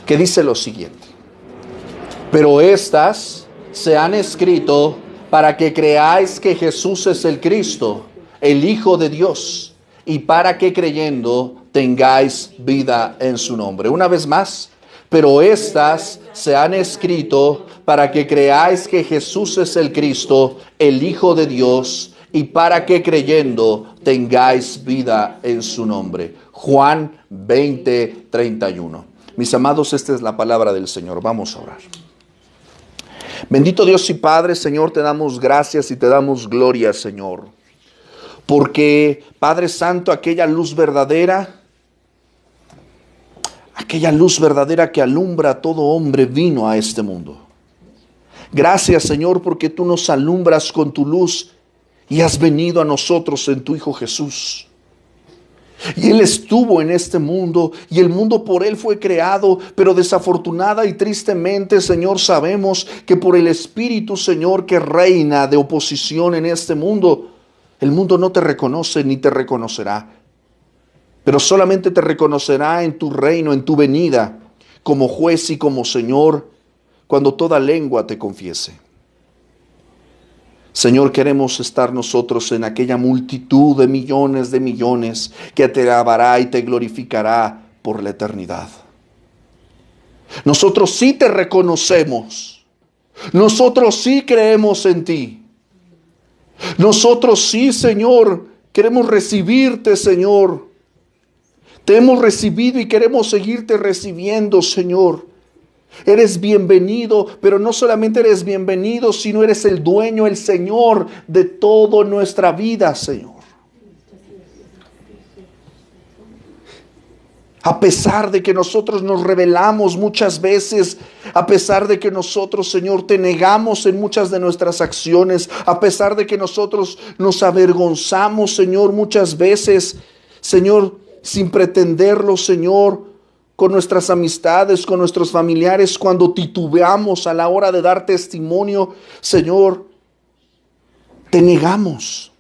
que dice lo siguiente: pero estas se han escrito para que creáis que Jesús es el Cristo, el Hijo de Dios, y para que creyendo tengáis vida en su nombre. Una vez más, pero estas se han escrito para que creáis que Jesús es el Cristo, el Hijo de Dios, y para que creyendo tengáis vida en su nombre. Juan 20, 31. Mis amados, esta es la palabra del Señor. Vamos a orar. Bendito Dios y Padre, Señor, te damos gracias y te damos gloria, Señor. Porque, Padre Santo, aquella luz verdadera que alumbra a todo hombre vino a este mundo. Gracias, Señor, porque tú nos alumbras con tu luz y has venido a nosotros en tu Hijo Jesús. Y Él estuvo en este mundo y el mundo por Él fue creado, pero desafortunada y tristemente, Señor, sabemos que por el Espíritu, Señor, que reina de oposición en este mundo, el mundo no te reconoce ni te reconocerá, pero solamente te reconocerá en tu reino, en tu venida, como juez y como Señor, cuando toda lengua te confiese. Señor, queremos estar nosotros en aquella multitud de millones que te alabará y te glorificará por la eternidad. Nosotros sí te reconocemos. Nosotros sí creemos en ti. Nosotros sí, Señor, queremos recibirte, Señor. Te hemos recibido y queremos seguirte recibiendo, Señor. Eres bienvenido, pero no solamente eres bienvenido, sino eres el dueño, el Señor de toda nuestra vida, Señor. A pesar de que nosotros nos rebelamos muchas veces, a pesar de que nosotros, Señor, te negamos en muchas de nuestras acciones, a pesar de que nosotros nos avergonzamos, Señor, muchas veces, Señor, sin pretenderlo, Señor, con nuestras amistades, con nuestros familiares, cuando titubeamos a la hora de dar testimonio, Señor, te negamos.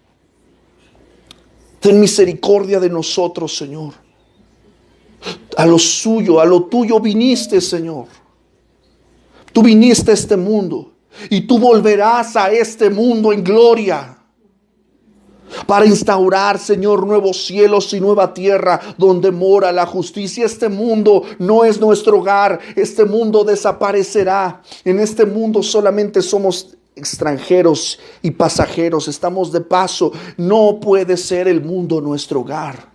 Ten misericordia de nosotros, Señor. A lo suyo, a lo tuyo viniste, Señor. Tú viniste a este mundo y tú volverás a este mundo en gloria para instaurar, Señor, nuevos cielos y nueva tierra donde mora la justicia. Este mundo no es nuestro hogar. Este mundo desaparecerá. En este mundo solamente somos extranjeros y pasajeros. Estamos de paso. No puede ser el mundo nuestro hogar.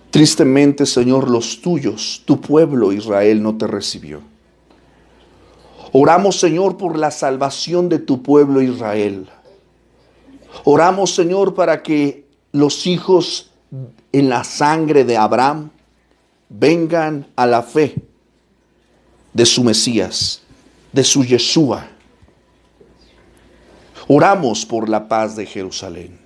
Tristemente, Señor, los tuyos, tu pueblo Israel, no te recibió. Oramos, Señor, por la salvación de tu pueblo Israel. Oramos, Señor, para que los hijos en la sangre de Abraham vengan a la fe de su Mesías, de su Yeshua. Oramos por la paz de Jerusalén.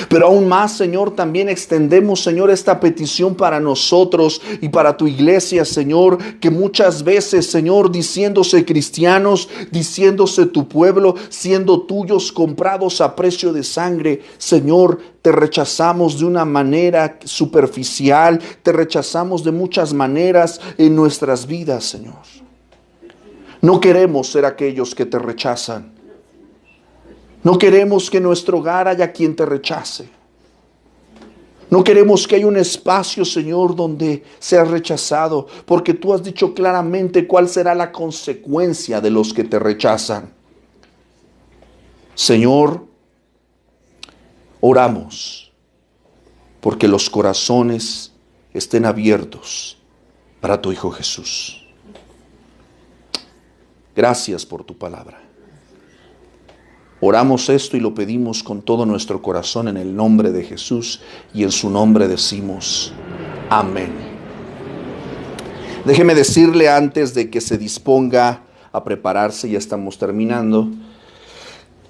Pero aún más, Señor, también extendemos, Señor, esta petición para nosotros y para tu iglesia, Señor, que muchas veces, Señor, diciéndose cristianos, diciéndose tu pueblo, siendo tuyos, comprados a precio de sangre, Señor, te rechazamos de una manera superficial, te rechazamos de muchas maneras en nuestras vidas, Señor. No queremos ser aquellos que te rechazan. No queremos que en nuestro hogar haya quien te rechace. No queremos que haya un espacio, Señor, donde seas rechazado, porque tú has dicho claramente cuál será la consecuencia de los que te rechazan. Señor, oramos porque los corazones estén abiertos para tu Hijo Jesús. Gracias por tu palabra. Oramos esto y lo pedimos con todo nuestro corazón en el nombre de Jesús y en su nombre decimos amén. Déjeme decirle antes de que se disponga a prepararse, ya estamos terminando.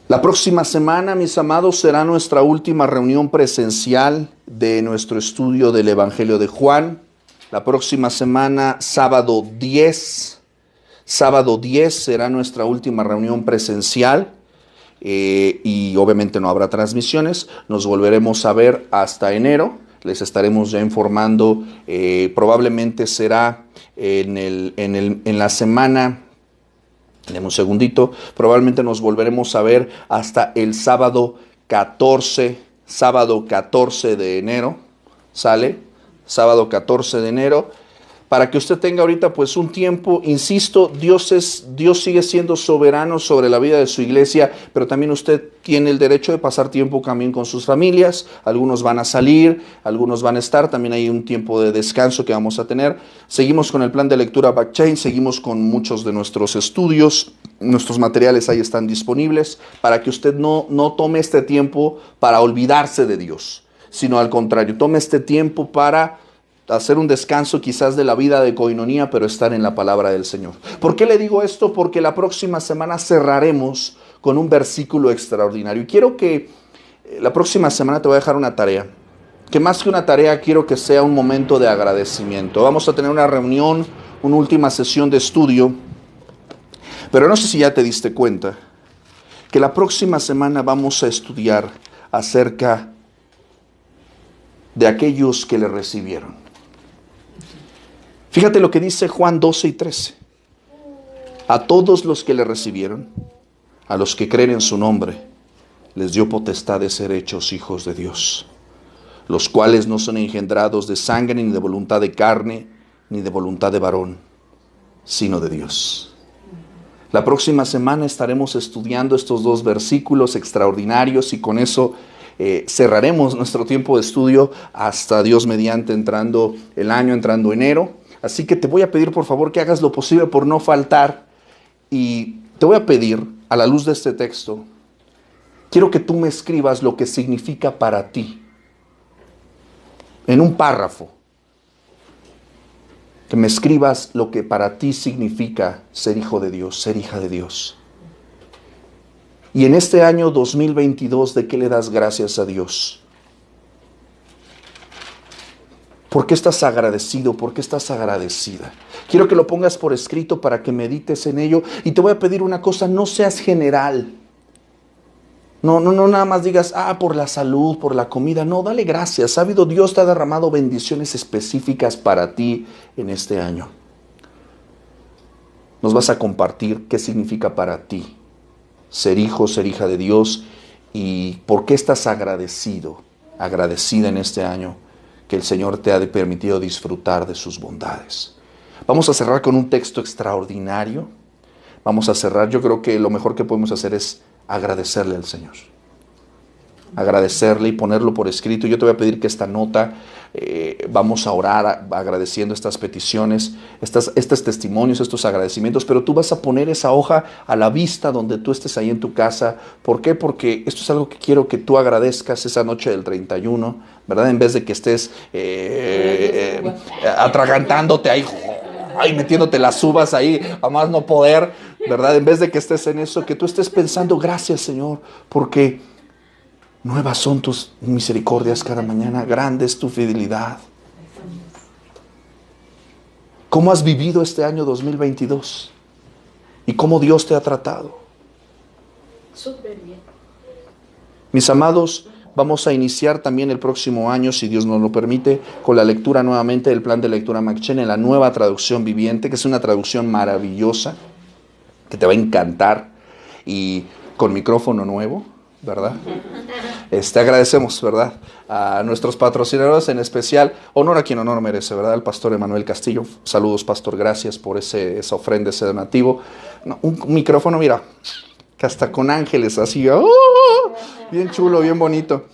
La próxima semana, mis amados, será nuestra última reunión presencial de nuestro estudio del Evangelio de Juan. La próxima semana, sábado 10 será nuestra última reunión presencial. Y obviamente no habrá transmisiones. Nos volveremos a ver hasta enero. Les estaremos ya informando. Probablemente será en la semana. Deme un segundito. Probablemente nos volveremos a ver hasta el sábado 14 de enero. ¿Sale? Sábado 14 de enero. Para que usted tenga ahorita pues un tiempo, insisto, Dios sigue siendo soberano sobre la vida de su iglesia, pero también usted tiene el derecho de pasar tiempo también con sus familias. Algunos van a salir, algunos van a estar, también hay un tiempo de descanso que vamos a tener. Seguimos con el plan de lectura Backchain, seguimos con muchos de nuestros estudios, nuestros materiales ahí están disponibles, para que usted no tome este tiempo para olvidarse de Dios, sino al contrario, tome este tiempo para hacer un descanso quizás de la vida de coinonía, pero estar en la palabra del Señor. ¿Por qué le digo esto? Porque la próxima semana cerraremos con un versículo extraordinario. Y quiero que la próxima semana te voy a dejar una tarea, que más que una tarea quiero que sea un momento de agradecimiento. Vamos a tener una reunión, una última sesión de estudio, pero no sé si ya te diste cuenta que la próxima semana vamos a estudiar acerca de aquellos que le recibieron. Fíjate lo que dice Juan 12 y 13. A todos los que le recibieron, a los que creen en su nombre, les dio potestad de ser hechos hijos de Dios, los cuales no son engendrados de sangre, ni de voluntad de carne, ni de voluntad de varón, sino de Dios. La próxima semana estaremos estudiando estos 2 versículos extraordinarios y con eso cerraremos nuestro tiempo de estudio hasta Dios mediante entrando el año, entrando enero. Así que te voy a pedir por favor que hagas lo posible por no faltar y te voy a pedir a la luz de este texto, quiero que tú me escribas lo que significa para ti en un párrafo. Que me escribas lo que para ti significa ser hijo de Dios, ser hija de Dios. Y en este año 2022, ¿de qué le das gracias a Dios? ¿Por qué estás agradecido? ¿Por qué estás agradecida? Quiero que lo pongas por escrito para que medites en ello. Y te voy a pedir una cosa, no seas general. No nada más digas, por la salud, por la comida. No, dale gracias. Sabido Dios te ha derramado bendiciones específicas para ti en este año. Nos vas a compartir qué significa para ti ser hijo, ser hija de Dios y por qué estás agradecido, agradecida en este año que el Señor te ha permitido disfrutar de sus bondades. Vamos a cerrar con un texto extraordinario. Vamos a cerrar, yo creo que lo mejor que podemos hacer es agradecerle al Señor. Agradecerle y ponerlo por escrito. Yo te voy a pedir que esta nota, vamos a orar agradeciendo estas peticiones, estos testimonios, estos agradecimientos, pero tú vas a poner esa hoja a la vista donde tú estés ahí en tu casa. ¿Por qué? Porque esto es algo que quiero que tú agradezcas esa noche del 31, ¿verdad? En vez de que estés atragantándote ahí, metiéndote las uvas ahí, a más no poder, ¿verdad? En vez de que estés en eso, que tú estés pensando, gracias Señor, porque nuevas son tus misericordias cada mañana, grande es tu fidelidad. ¿Cómo has vivido este año 2022? ¿Y cómo Dios te ha tratado? Súper bien. Mis amados, vamos a iniciar también el próximo año, si Dios nos lo permite, con la lectura nuevamente del plan de lectura McCheyne en la nueva traducción viviente, que es una traducción maravillosa, que te va a encantar, y con micrófono nuevo, ¿verdad? Agradecemos, ¿verdad?, a nuestros patrocinadores, en especial, honor a quien honor merece, ¿verdad?, el pastor Emanuel Castillo. Saludos, pastor, gracias por esa ofrenda, ese donativo. Un micrófono, mira, que hasta con ángeles, así, bien chulo, bien bonito.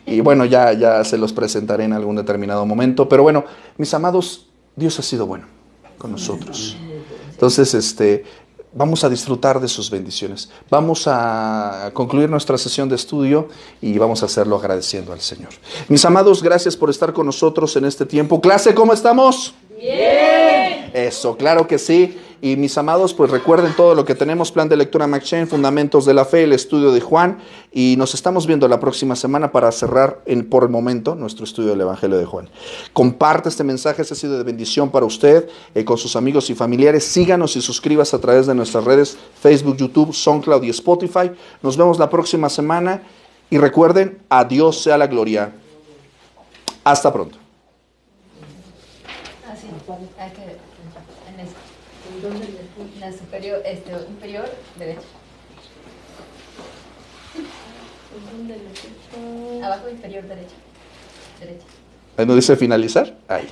Y bueno, ya se los presentaré en algún determinado momento. Pero bueno, mis amados, Dios ha sido bueno con nosotros. Entonces, vamos a disfrutar de sus bendiciones. Vamos a concluir nuestra sesión de estudio y vamos a hacerlo agradeciendo al Señor. Mis amados, gracias por estar con nosotros en este tiempo. Clase, ¿cómo estamos? Bien. Eso, claro que sí. Y mis amados, pues recuerden todo lo que tenemos, plan de lectura McCheyne, fundamentos de la fe, el estudio de Juan, y nos estamos viendo la próxima semana para cerrar por el momento nuestro estudio del Evangelio de Juan. Comparte este mensaje, ha sido de bendición para usted, con sus amigos y familiares. Síganos y suscríbase a través de nuestras redes Facebook, YouTube, SoundCloud y Spotify. Nos vemos la próxima semana y recuerden, a Dios sea la gloria. Hasta pronto. Así, hay que en eso. En la superior, inferior derecha. Abajo inferior derecha. Derecha. Ahí no dice finalizar. Ahí.